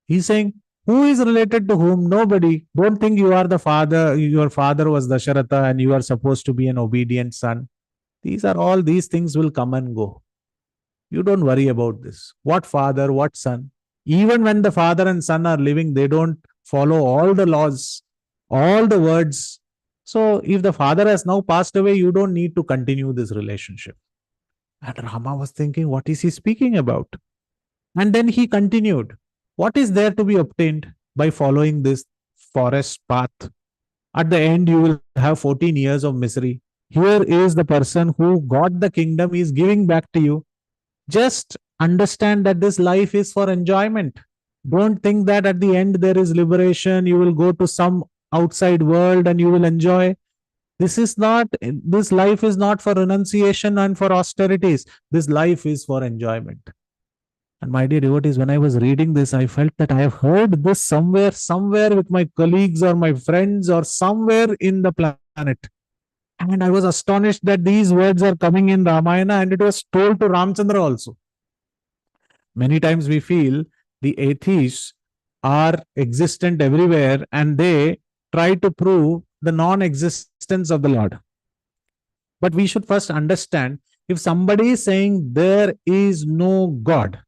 S11: He's saying, who is related to whom? Nobody. Don't think you are the father. Your father was Dasharatha and you are supposed to be an obedient son. These things will come and go. You don't worry about this. What father, what son? Even when the father and son are living, they don't follow all the laws, all the words. So if the father has now passed away, you don't need to continue this relationship. And Rama was thinking, what is he speaking about? And then he continued. What is there to be obtained by following this forest path. At the end, you will have 14 years of misery. Here is the person who got the kingdom, is giving back to you. Just understand that this life is for enjoyment. Don't think that at the end there is liberation, you will go to some outside world and you will enjoy. This life is not for renunciation and for austerities. This life is for enjoyment. And my dear devotees, when I was reading this, I felt that I have heard this somewhere with my colleagues or my friends or somewhere in the planet. And I was astonished that these words are coming in Ramayana and it was told to Ramchandra also. Many times we feel the atheists are existent everywhere and they try to prove the non-existence of the Lord. But we should first understand, if somebody is saying there is no God,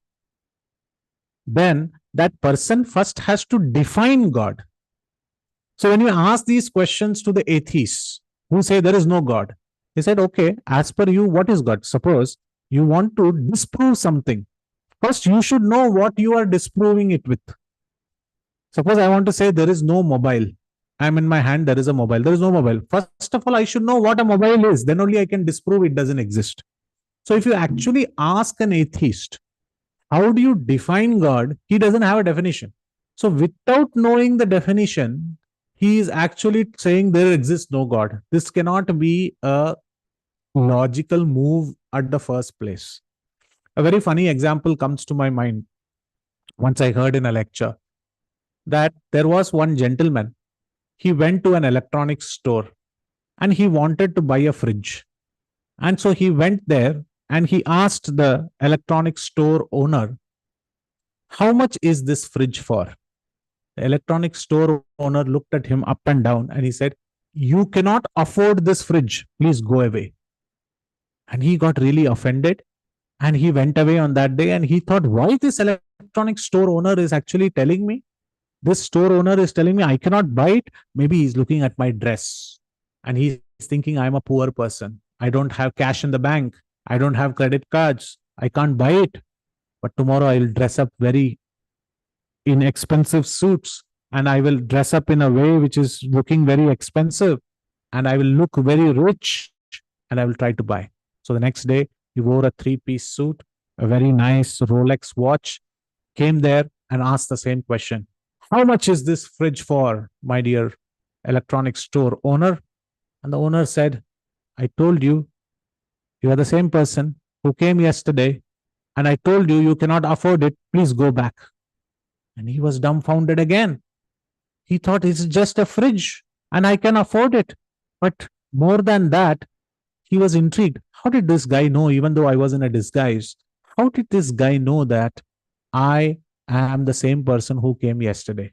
S11: then that person first has to define God. So when you ask these questions to the atheists who say there is no God, they said, okay, as per you, what is God? Suppose you want to disprove something. First, you should know what you are disproving it with. Suppose I want to say there is no mobile. I am in my hand, there is a mobile. There is no mobile. First of all, I should know what a mobile is. Then only I can disprove it doesn't exist. So if you actually ask an atheist, how do you define God? He doesn't have a definition. So without knowing the definition, he is actually saying there exists no God. This cannot be a logical move at the first place. A very funny example comes to my mind. Once I heard in a lecture that there was one gentleman. He went to an electronics store and he wanted to buy a fridge. And so he went there and he asked the electronics store owner, how much is this fridge for? The electronics store owner looked at him up and down and he said, you cannot afford this fridge. Please go away. And he got really offended and he went away on that day and he thought, why this electronics store owner is actually telling me? This store owner is telling me I cannot buy it. Maybe he's looking at my dress and he's thinking I'm a poor person. I don't have cash in the bank. I don't have credit cards. I can't buy it. But tomorrow I will dress up very inexpensive suits and I will dress up in a way which is looking very expensive and I will look very rich and I will try to buy. So the next day he wore a 3-piece suit, a very nice Rolex watch, came there and asked the same question. How much is this fridge for, my dear electronics store owner? And the owner said, I told you, you are the same person who came yesterday and I told you, you cannot afford it. Please go back. And he was dumbfounded again. He thought it's just a fridge and I can afford it. But more than that, he was intrigued. How did this guy know, even though I was in a disguise, how did this guy know that I am the same person who came yesterday?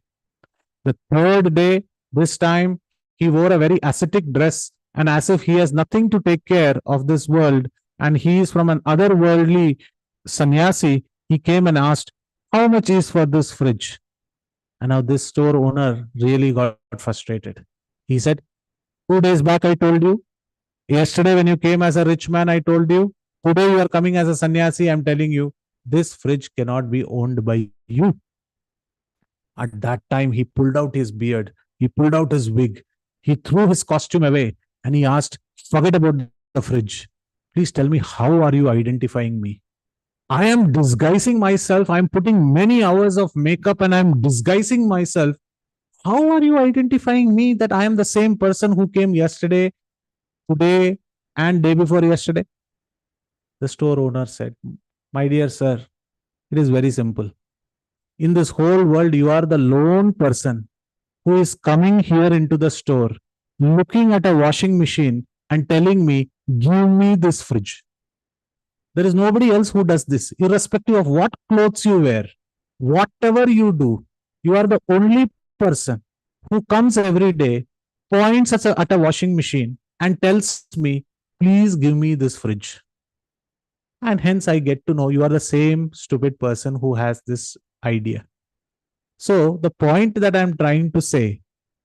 S11: The third day, this time, he wore a very ascetic dress and as if he has nothing to take care of this world and he is from an otherworldly sannyasi, he came and asked, how much is for this fridge? And now this store owner really got frustrated. He said, 2 days back I told you. Yesterday when you came as a rich man, I told you. Today you are coming as a sannyasi, I'm telling you, this fridge cannot be owned by you. At that time, he pulled out his beard. He pulled out his wig. He threw his costume away and he asked, forget about the fridge. Please tell me, how are you identifying me? I am disguising myself. I'm putting many hours of makeup and I'm disguising myself. How are you identifying me that I am the same person who came yesterday, today, and day before yesterday? The store owner said, my dear sir, it is very simple. In this whole world, you are the lone person who is coming here into the store, looking at a washing machine and telling me, give me this fridge. There is nobody else who does this, irrespective of what clothes you wear, whatever you do. You are the only person who comes every day, points at a washing machine and tells me, please give me this fridge. And hence I get to know you are the same stupid person who has this idea. So the point that I'm trying to say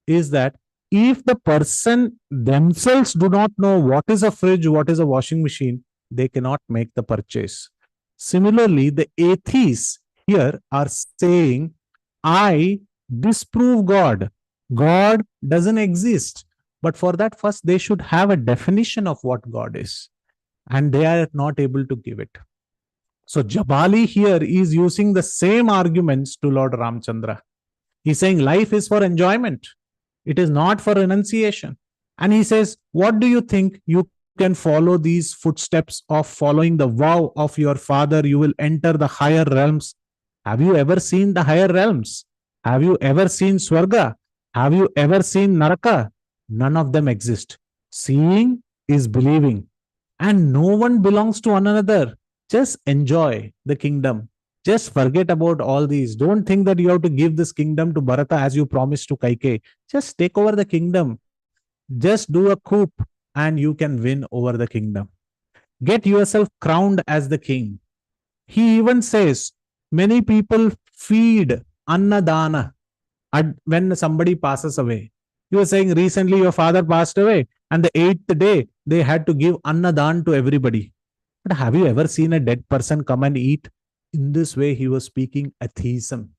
S11: is that if the person themselves do not know what is a fridge, what is a washing machine, they cannot make the purchase. Similarly, the atheists here are saying, I disprove God. God doesn't exist. But for that, first they should have a definition of what God is. And they are not able to give it. So Jabali here is using the same arguments to Lord Ramchandra. He's saying life is for enjoyment. It is not for renunciation. And he says, what do you think? You can follow these footsteps of following the vow of your father. You will enter the higher realms. Have you ever seen the higher realms? Have you ever seen Swarga? Have you ever seen Naraka? None of them exist. Seeing is believing. And no one belongs to one another. Just enjoy the kingdom. Just forget about all these. Don't think that you have to give this kingdom to Bharata as you promised to Kaikeyi. Just take over the kingdom. Just do a coup and you can win over the kingdom. Get yourself crowned as the king. He even says, many people feed annadana when somebody passes away. You were saying recently your father passed away and the 8th day they had to give annadan to everybody. But have you ever seen a dead person come and eat? In this way, he was speaking atheism.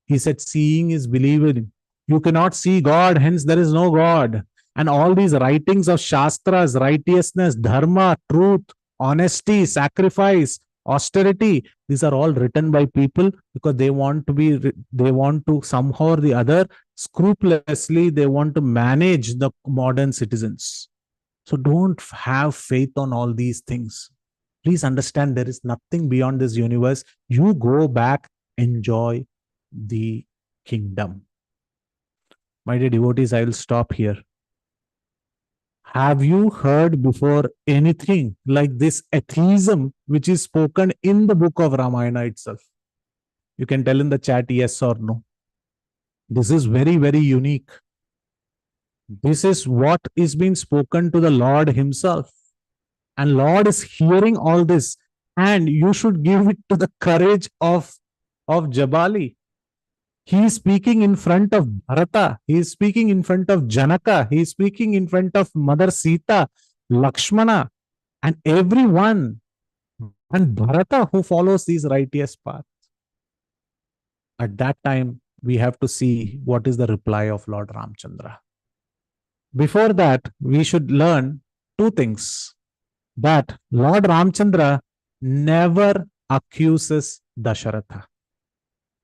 S11: He said, seeing is believing. You cannot see God, hence there is no God. And all these writings of Shastras, righteousness, dharma, truth, honesty, sacrifice, austerity, these are all written by people because they want to somehow or the other, scrupulously, they want to manage the modern citizens. So don't have faith on all these things. Please understand there is nothing beyond this universe. You go back, enjoy the kingdom. My dear devotees, I will stop here. Have you heard before anything like this atheism which is spoken in the book of Ramayana itself? You can tell in the chat yes or no. This is very, very unique. This is what is being spoken to the Lord himself. And Lord is hearing all this. And you should give it to the courage of Jabali. He is speaking in front of Bharata. He is speaking in front of Janaka. He is speaking in front of Mother Sita, Lakshmana, and everyone. And Bharata who follows these righteous paths. At that time, we have to see what is the reply of Lord Ramchandra. Before that, we should learn two things. That Lord Ramchandra never accuses Dasharatha.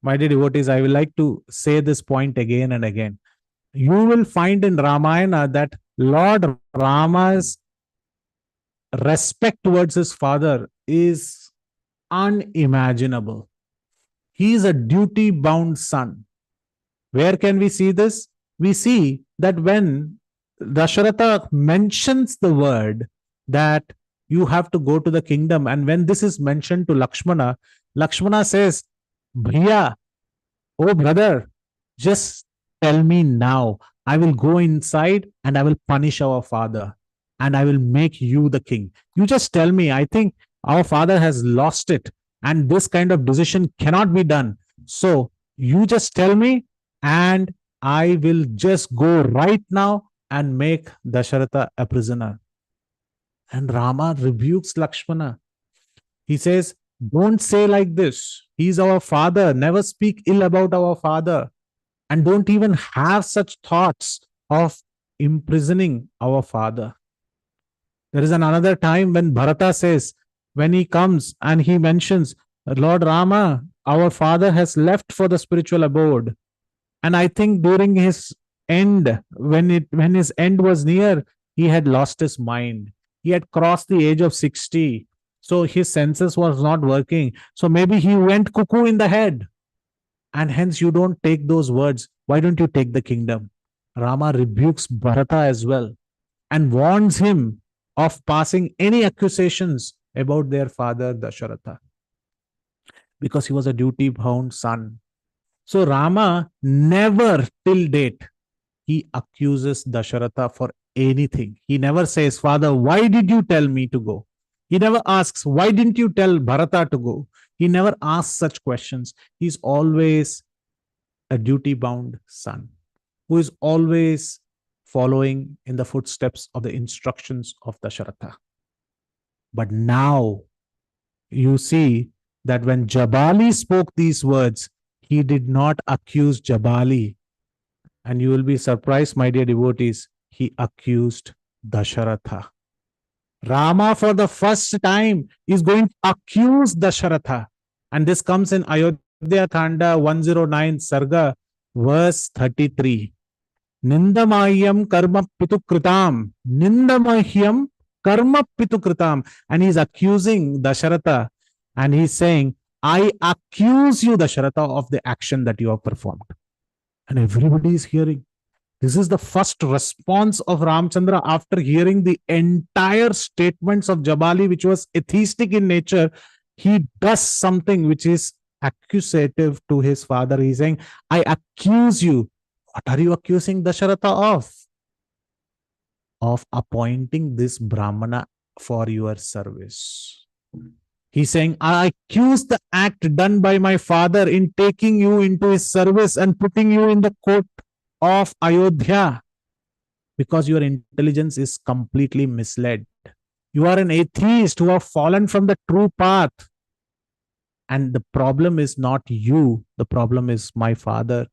S11: My dear devotees, I will like to say this point again and again. You will find in Ramayana that Lord Rama's respect towards his father is unimaginable. He is a duty-bound son. Where can we see this? We see that when Dasharatha mentions the word that you have to go to the kingdom, and when this is mentioned to Lakshmana, Lakshmana says, Bhaiya, oh brother, just tell me now. I will go inside and I will punish our father and I will make you the king. You just tell me. I think our father has lost it and this kind of decision cannot be done. So you just tell me and I will just go right now and make Dasharatha a prisoner. And Rama rebukes Lakshmana. He says, don't say like this. He's our father. Never speak ill about our father. And don't even have such thoughts of imprisoning our father. There is another time when Bharata says, when he comes and he mentions, Lord Rama, our father has left for the spiritual abode. And I think during his end, when his end was near, he had lost his mind. He had crossed the age of 60. So his senses was not working. So maybe he went cuckoo in the head. And hence you don't take those words. Why don't you take the kingdom? Rama rebukes Bharata as well and warns him of passing any accusations about their father Dasharatha. Because he was a duty-bound son. So Rama never till date, he accuses Dasharatha for anything. He never says, Father, why did you tell me to go? He never asks, why didn't you tell Bharata to go? He never asks such questions. He's always a duty-bound son who is always following in the footsteps of the instructions of Dasharatha. But now you see that when Jabali spoke these words, he did not accuse Jabali And you will be surprised, my dear devotees, he accused Dasharatha. Rama, for the first time, is going to accuse Dasharatha. And this comes in Ayodhya Kanda 109, Sarga, verse 33. Nindamahyam karma pitukritam. Nindamahyam karma pitukritam. And he's accusing Dasharatha. And he's saying, I accuse you, Dasharatha, of the action that you have performed. And everybody is hearing. This is the first response of Ramchandra after hearing the entire statements of Jabali, which was atheistic in nature. He does something which is accusative to his father. He's saying, I accuse you. What are you accusing Dasharatha of? Of appointing this Brahmana for your service. He's saying, I accuse the act done by my father in taking you into his service and putting you in the court of Ayodhya, because your intelligence is completely misled. You are an atheist who have fallen from the true path. And the problem is not you. The problem is my father,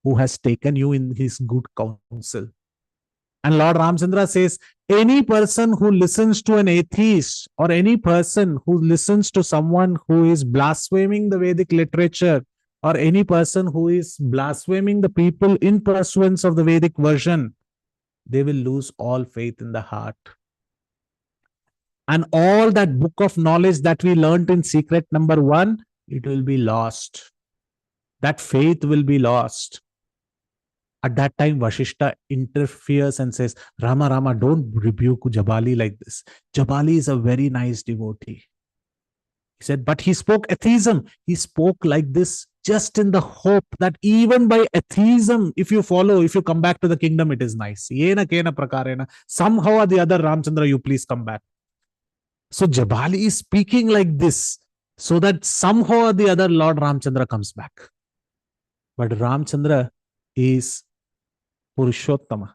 S11: who has taken you in his good counsel. And Lord Ramchandra says, any person who listens to an atheist, or any person who listens to someone who is blaspheming the Vedic literature, or any person who is blaspheming the people in pursuance of the Vedic version, they will lose all faith in the heart. And all that book of knowledge that we learned in secret number 1, it will be lost. That faith will be lost. At that time, Vashishta interferes and says, Rama, don't rebuke Jabali like this. Jabali is a very nice devotee. He said, but he spoke atheism. He spoke like this just in the hope that even by atheism, if you come back to the kingdom, it is nice. Yena kena prakarena. Somehow or the other, Ramchandra, you please come back. So Jabali is speaking like this so that somehow or the other, Lord Ramchandra comes back. But Ramchandra is Purushottama,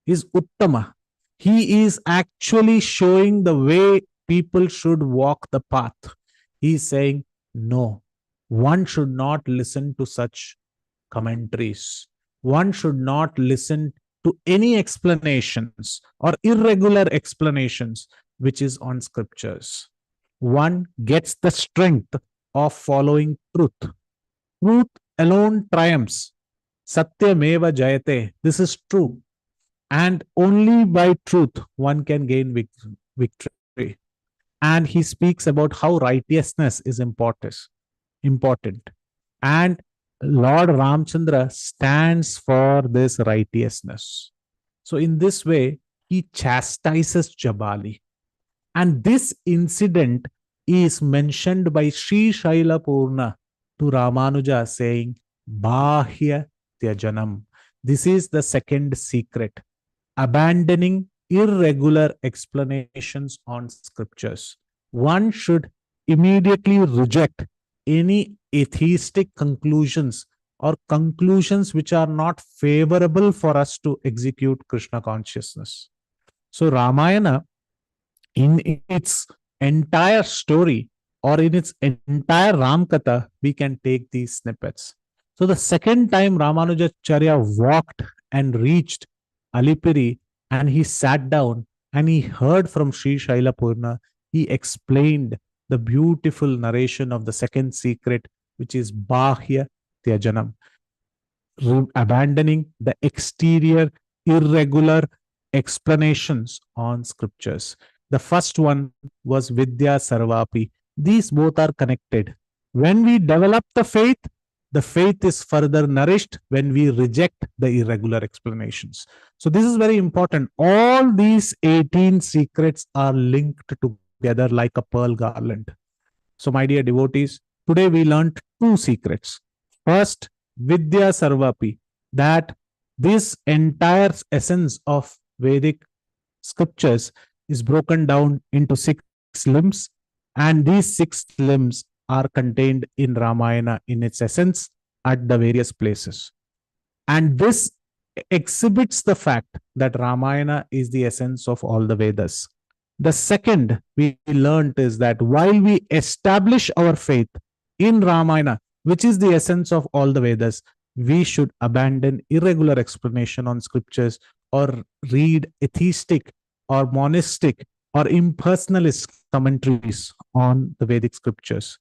S11: is Uttama. He is actually showing the way people should walk the path. He is saying, no, one should not listen to such commentaries. One should not listen to any explanations or irregular explanations which is on scriptures. One gets the strength of following truth. Truth alone triumphs. Satyameva jayate. This is true. And only by truth one can gain victory. And he speaks about how righteousness is important. And Lord Ramchandra stands for this righteousness. So in this way, he chastises Jabali. And this incident is mentioned by Sri Shaila Purna to Ramanuja, saying, Bahya Tyajanam. This is the second secret. Abandoning irregular explanations on scriptures. One should immediately reject any atheistic conclusions or conclusions which are not favorable for us to execute Krishna consciousness. So Ramayana, in its entire story or in its entire Ramkatha, we can take these snippets. So the second time Ramanujacharya walked and reached Alipiri and he sat down and he heard from Sri Shaila Purna, he explained the beautiful narration of the second secret, which is Bahya Tyajanam, abandoning the exterior irregular explanations on scriptures. The first one was Vidya Sarapi. These both are connected. When we develop the faith is further nourished when we reject the irregular explanations. So this is very important. All these 18 secrets are linked together like a pearl garland. So my dear devotees, today we learned 2 secrets. First, Vidya Sarapi, that this entire essence of Vedic scriptures is broken down into 6 limbs, and these 6 limbs are contained in Ramayana in its essence at the various places. And this exhibits the fact that Ramayana is the essence of all the Vedas. The second we learned is that while we establish our faith in Ramayana, which is the essence of all the Vedas, we should abandon irregular explanation on scriptures or read atheistic or monistic or impersonalist commentaries on the Vedic scriptures.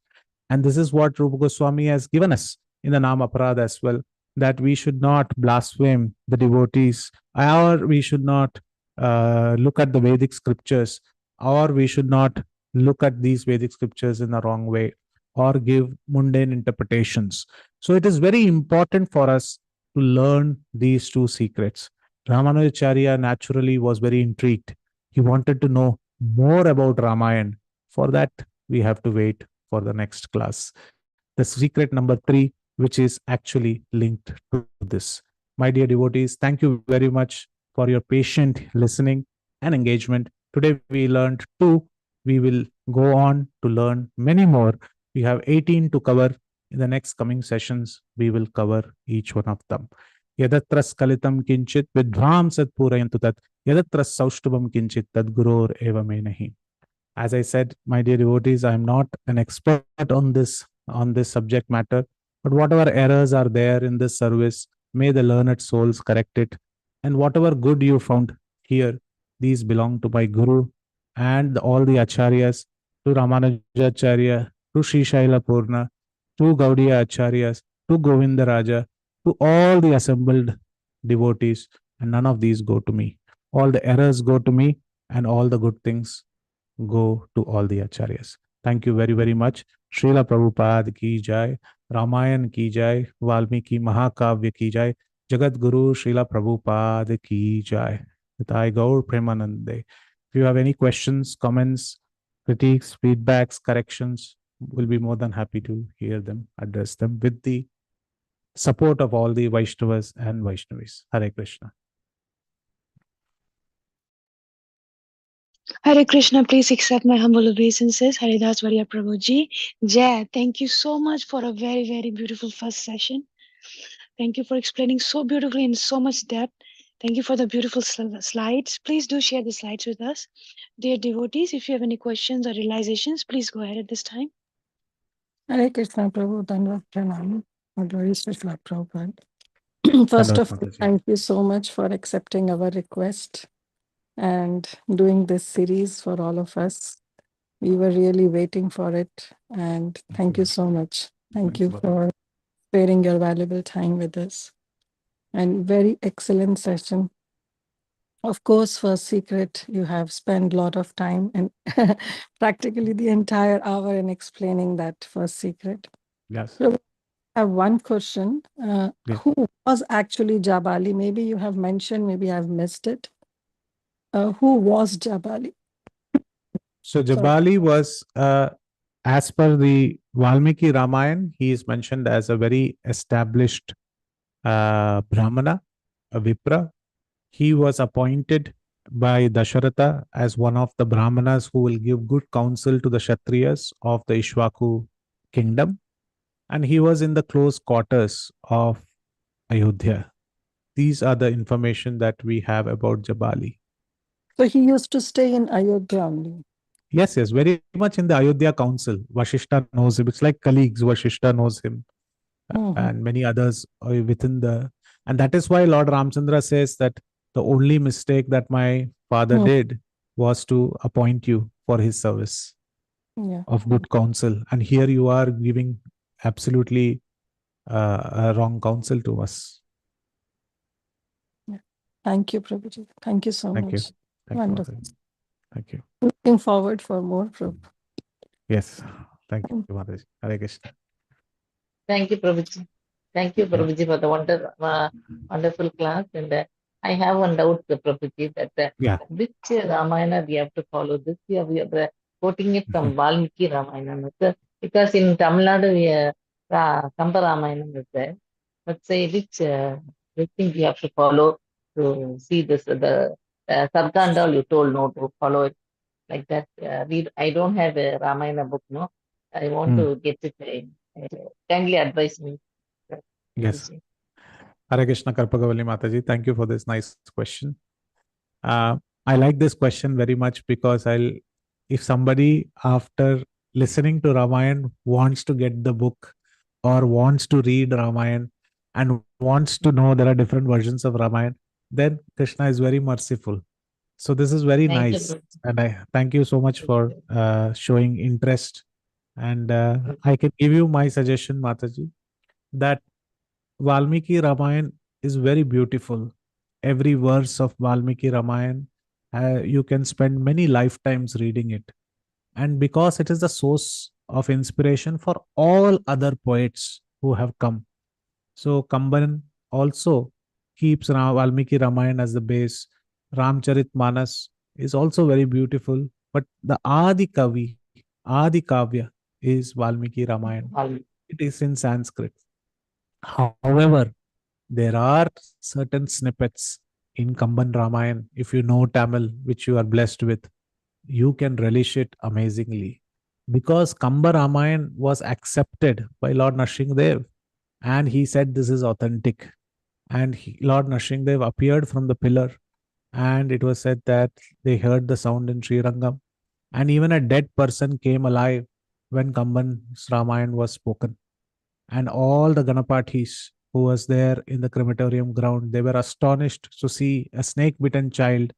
S11: And this is what Rupa Goswami has given us in the Nam Aparad as well, that we should not blaspheme the devotees, or we should not look at the Vedic scriptures, or we should not look at these Vedic scriptures in the wrong way or give mundane interpretations. So it is very important for us to learn these two secrets. Ramanujacharya naturally was very intrigued. He wanted to know more about Ramayana. For that, we have to wait for the next class. The secret number 3, which is actually linked to this. My dear devotees, thank you very much for your patient listening and engagement. Today we learned 2. We will go on to learn many more. We have 18 to cover. In the next coming sessions, we will cover each one of them. Yadatra skalitam kinchit vidvam satpurayantu tat yadatra saushtubam kinchit tad guror eva me nahi. As I said, my dear devotees, I am not an expert on this subject matter, but whatever errors are there in this service, may the learned souls correct it. And whatever good you found here, these belong to my Guru and all the Acharyas, to Ramanujacharya, to Sri Shaila Purna, to Gaudiya Acharyas, to Govinda Raja, to all the assembled devotees, and none of these go to me. All the errors go to me, and all the good things go to all the Acharyas. Thank you very, very much. Srila Prabhupada ki jai, Ramayan ki jai, Valmiki Mahakavya ki jai, Jagat Guru Srila Prabhupada ki jai. Nitai Gaur Premanande. If you have any questions, comments, critiques, feedbacks, corrections, we'll be more than happy to hear them, address them with the support of all the Vaishnavas and Vaishnavis. Hare Krishna.
S2: Hare Krishna, please accept my humble obeisances. Haridas Varya Prabhuji. Jai, thank you so much for a very, very beautiful first session. Thank you for explaining so beautifully in so much depth. Thank you for the beautiful slides. Please do share the slides with us. Dear devotees, if you have any questions or realizations, please go ahead at this time.
S6: Hare Krishna Prabhu, Dandavat Pranam. Glory to Srila Prabhupada. First of all, thank you so much for accepting our request and doing this series for all of us. We were really waiting for it, and thank you so much. Thank you for sparing your valuable time with us. And very excellent session. Of course, for secret, you have spent a lot of time and practically the entire hour in explaining that first secret.
S11: Yes.
S6: So I have one question. Who was actually Jabali? Maybe you have mentioned, maybe I've missed it. Who was Jabali?
S11: So Jabali was, as per the Valmiki Ramayana, he is mentioned as a very established Brahmana, a Vipra. He was appointed by Dasharatha as one of the Brahmanas who will give good counsel to the Kshatriyas of the Ishwaku kingdom. And he was in the close quarters of Ayodhya. These are the information that we have about Jabali.
S6: So he used to stay in Ayodhya only.
S11: Yes, very much in the Ayodhya council. Vashishta knows him. It's like colleagues. Vashishta knows him. And many others within the... And that is why Lord Ramchandra says that the only mistake that my father did was to appoint you for his service of good counsel. And here you are giving absolutely a wrong counsel to us.
S6: Thank you, Prabhuji. Thank you so much.
S11: You.
S6: Wonderful.
S11: Thank you.
S6: Looking forward for more, Prabhu.
S11: Yes. Thank you, Mataji. Hare Krishna.
S12: Thank you, Prabhuji. Thank you, Prabhuji, for the wonderful class. And I have one doubt, Prabhuji, that which Ramayana we have to follow. This year we are quoting it from Valmiki Ramayana. Because in Tamil Nadu, Kamba Ramayana is there. But say which thing we have to follow to see this. The Sarga and all you told no to follow it like that. I don't have a Ramayana book, no. I want to get it. Kindly advise me.
S11: Yes. Hare Krishna Karpagavalli Mataji. Thank you for this nice question. I like this question very much because if somebody after listening to Ramayana wants to get the book or wants to read Ramayana and wants to know there are different versions of Ramayana, then Krishna is very merciful. So this is very
S12: Thank you,
S11: nice,
S12: Prabhuji.
S11: and I thank you so much for showing interest. And I can give you my suggestion, Mataji, that Valmiki Ramayana is very beautiful. Every verse of Valmiki Ramayana, you can spend many lifetimes reading it. And because it is the source of inspiration for all other poets who have come. So Kamban also keeps Valmiki Ramayana as the base. Ramcharit Manas is also very beautiful. But the Adi Kavya is Valmiki Ramayana. It is in Sanskrit. However, there are certain snippets in Kamban Ramayana. If you know Tamil, which you are blessed with, you can relish it amazingly. Because Kamba Ramayana was accepted by Lord Nrsimhadev, and he said this is authentic. And Lord Nrsimhadev appeared from the pillar, and it was said that they heard the sound in Srirangam, and even a dead person came alive when Kamban's Ramayana was spoken. And all the Ganapathis who was there in the crematorium ground, they were astonished to see a snake-bitten child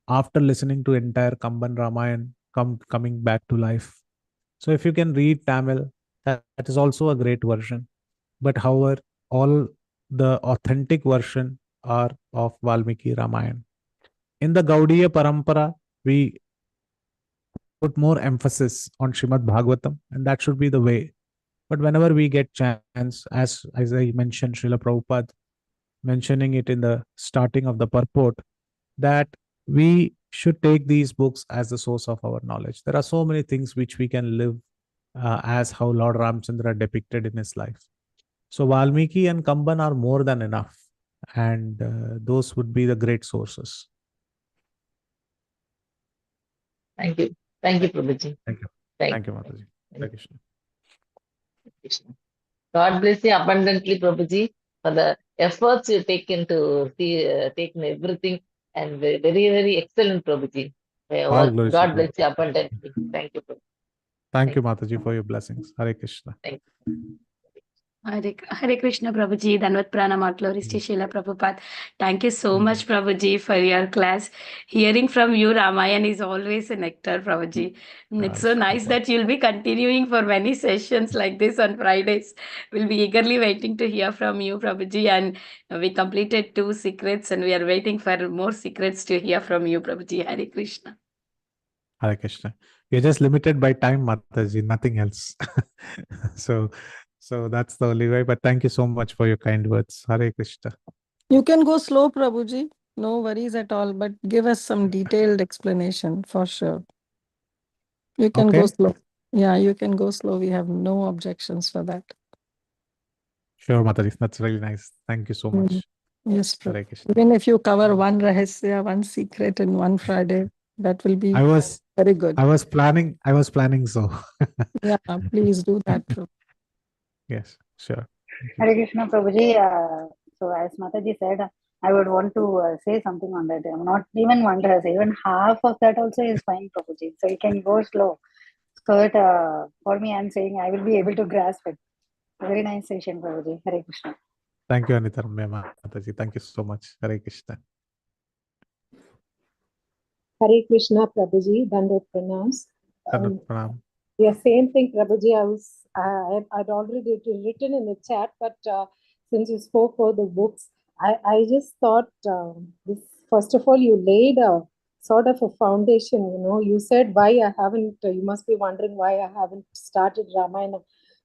S11: after listening to entire Kamban Ramayana coming back to life. So if you can read Tamil, that is also a great version. But however, all the authentic version are of Valmiki Ramayana. In the Gaudiya Parampara, we put more emphasis on Srimad Bhagavatam, and that should be the way. But whenever we get chance, as I mentioned, Srila Prabhupada mentioning it in the starting of the purport, that we should take these books as the source of our knowledge. There are so many things which we can live as how Lord Ramchandra depicted in his life. So Valmiki and Kamban are more than enough, and those would be the great sources.
S12: Thank you. Thank you, Prabhuji.
S11: Thank you. Thank you, Mataji. Hare Krishna.
S12: God bless you abundantly, Prabhuji, for the efforts you taken to taken everything, and very, very excellent, Prabhuji.
S11: All glories to
S12: God bless you
S11: Prabhupada.
S12: abundantly. Thank you, Prabhuji.
S11: Thank you, Mataji, for your blessings. Hare Krishna.
S12: Thank you.
S3: Hare Krishna, Prabhuji. Dhanvat pranam, all glories to Srila Prabhupada. Thank you so much, Prabhuji, for your class. Hearing from you, Ramayana is always a nectar, Prabhuji. It's so nice that you'll be continuing for many sessions like this on Fridays. We'll be eagerly waiting to hear from you, Prabhuji. And we completed 2 secrets, and we are waiting for more secrets to hear from you, Prabhuji. Hare Krishna.
S11: Hare Krishna. You're just limited by time, Mataji, nothing else. So that's the only way. But thank you so much for your kind words. Hare Krishna.
S6: You can go slow, Prabhuji. No worries at all. But give us some detailed explanation for sure. You can go slow. Yeah, you can go slow. We have no objections for that.
S11: Sure, Mataji. That's really nice. Thank you so much.
S6: Yes, even if you cover one rahasya, one secret in one Friday, that will be very good.
S11: I was planning so.
S6: Yeah, please do that.
S11: Yes, sure.
S13: Hare Krishna, Prabhuji. So as Mataji said, I would want to say something on that. Not even one rahasya, even half of that also is fine, Prabhuji. So you can go slow. So that for me, I'm saying I will be able to grasp it. A very nice session, Prabhuji. Hare Krishna.
S11: Thank you, Anita Mataji. Thank you so much. Hare Krishna.
S9: Hare Krishna, Prabhuji. Dandavat pranams. Yeah, same thing, Prabhuji. I'd already written in the chat, but since you spoke for the books, I just thought this. First of all, you laid a sort of a foundation. You said why I haven't. You must be wondering why I haven't started Ramayana,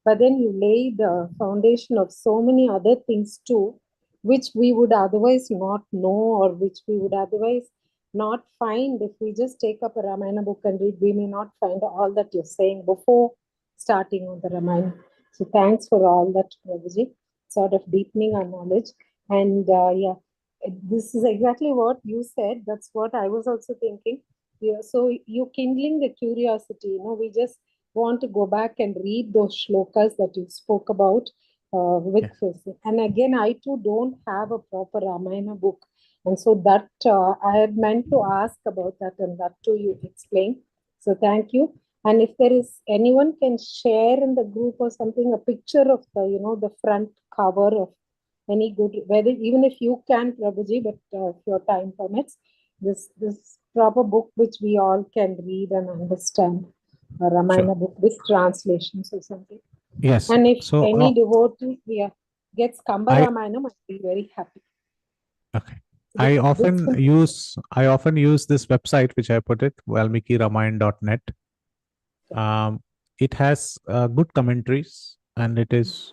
S9: but then you laid the foundation of so many other things too, which we would otherwise not know, or which we would otherwise not find if we just take up a Ramayana book and read. We may not find all that you're saying before starting on the Ramayana. So thanks for all that, Prabhuji, sort of deepening our knowledge. And yeah, this is exactly what you said. That's what I was also thinking. Yeah, so you're kindling the curiosity. We just want to go back and read those shlokas that you spoke about with this. And again, I too don't have a proper Ramayana book. And so that I had meant to ask about that, and that too you explained. So thank you. And if there is anyone can share in the group or something, a picture of the, the front cover of any good, whether even if you can, Prabhuji, but if your time permits, this proper book which we all can read and understand, a Ramayana book with translations or something.
S11: Yes.
S9: And if
S11: So
S9: any devotee gets Kamba Ramayana, I'll be very happy.
S11: Okay. I often use this website which I put it, valmikiramayan.net. It has good commentaries, and it is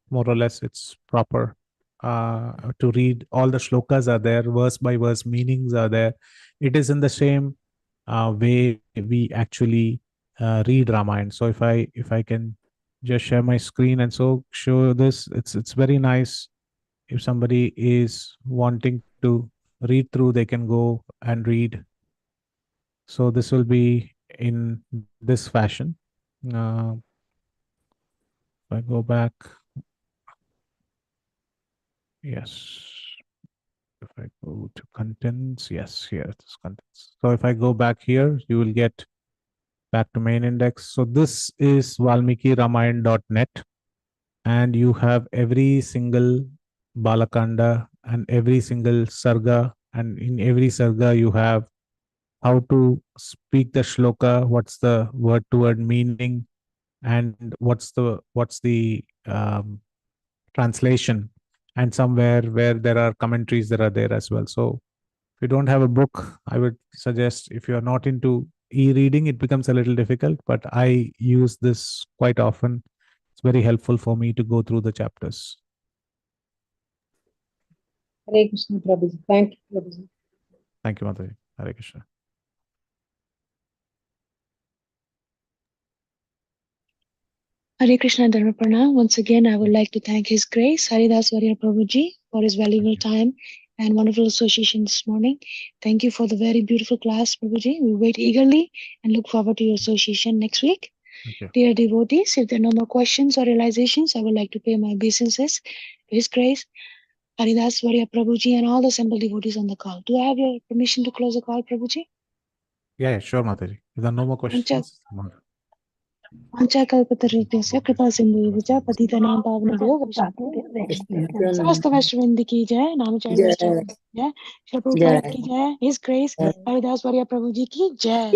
S11: more or less it's proper to read. All the shlokas are there, verse by verse meanings are there. It is in the same way we actually read Ramayana. So if I can just share my screen and so show this, it's very nice. If somebody is wanting to read through, they can go and read. So this will be in this fashion. If I go back, yes. If I go to contents, yes, here it is contents. So if I go back here, you will get back to main index. So this is valmikiramayan.net, and you have every single balakanda and every single sarga, and in every sarga you have how to speak the shloka, what's the word to word meaning, and what's the translation, and somewhere where there are commentaries that are there as well. So if you don't have a book, I would suggest, if you are not into e-reading, it becomes a little difficult, but I use this quite often. It's very helpful for me to go through the chapters.
S9: Hare Krishna, Prabhuji. Thank you, Prabhuji.
S11: Thank you, Mataji. Hare Krishna.
S2: Hare Krishna Dharma Pranam. Once again, I would like to thank His Grace, Haridas Varya Prabhuji, for his valuable time and wonderful association this morning. Thank you for the very beautiful class, Prabhuji. We wait eagerly and look forward to your association next week. Dear devotees, if there are no more questions or realizations, I would like to pay my obeisances to His Grace, Haridas Varya Prabhuji, and all the assembled devotees on the call. Do I have your permission to close the call, Prabhuji?
S11: Yeah, sure, Mataji. If there are no more questions.
S2: Panchakalpatarubhyasya कृपा सिंधुभ्यश्च पतितानां पावनेभ्यो वैष्णवेभ्यो समस्त वैष्णववृंद की जय, नामचार्य जय, श्री प्रभुपाद की जय, His Grace हरिदास वर्य प्रभु जी की जय।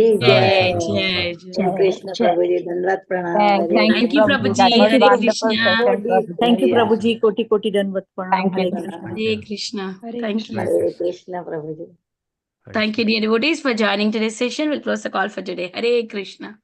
S4: Krishna Prabhuji, Dandavat Pranam.
S3: Thank you, Prabhuji.
S5: Thank you,
S3: Hare
S5: wonderful
S3: Krishna.
S5: session, Prabhuji.
S7: Thank you, Prabhuji. Koti Koti Dandavat Pranam.
S5: Thank
S7: Hare
S5: you.
S7: Krishna.
S3: Hare Krishna. Thank you.
S4: Hare Krishna Prabhuji.
S3: Thank you, dear devotees, for joining today's session. We'll close the call for today. Hare Krishna.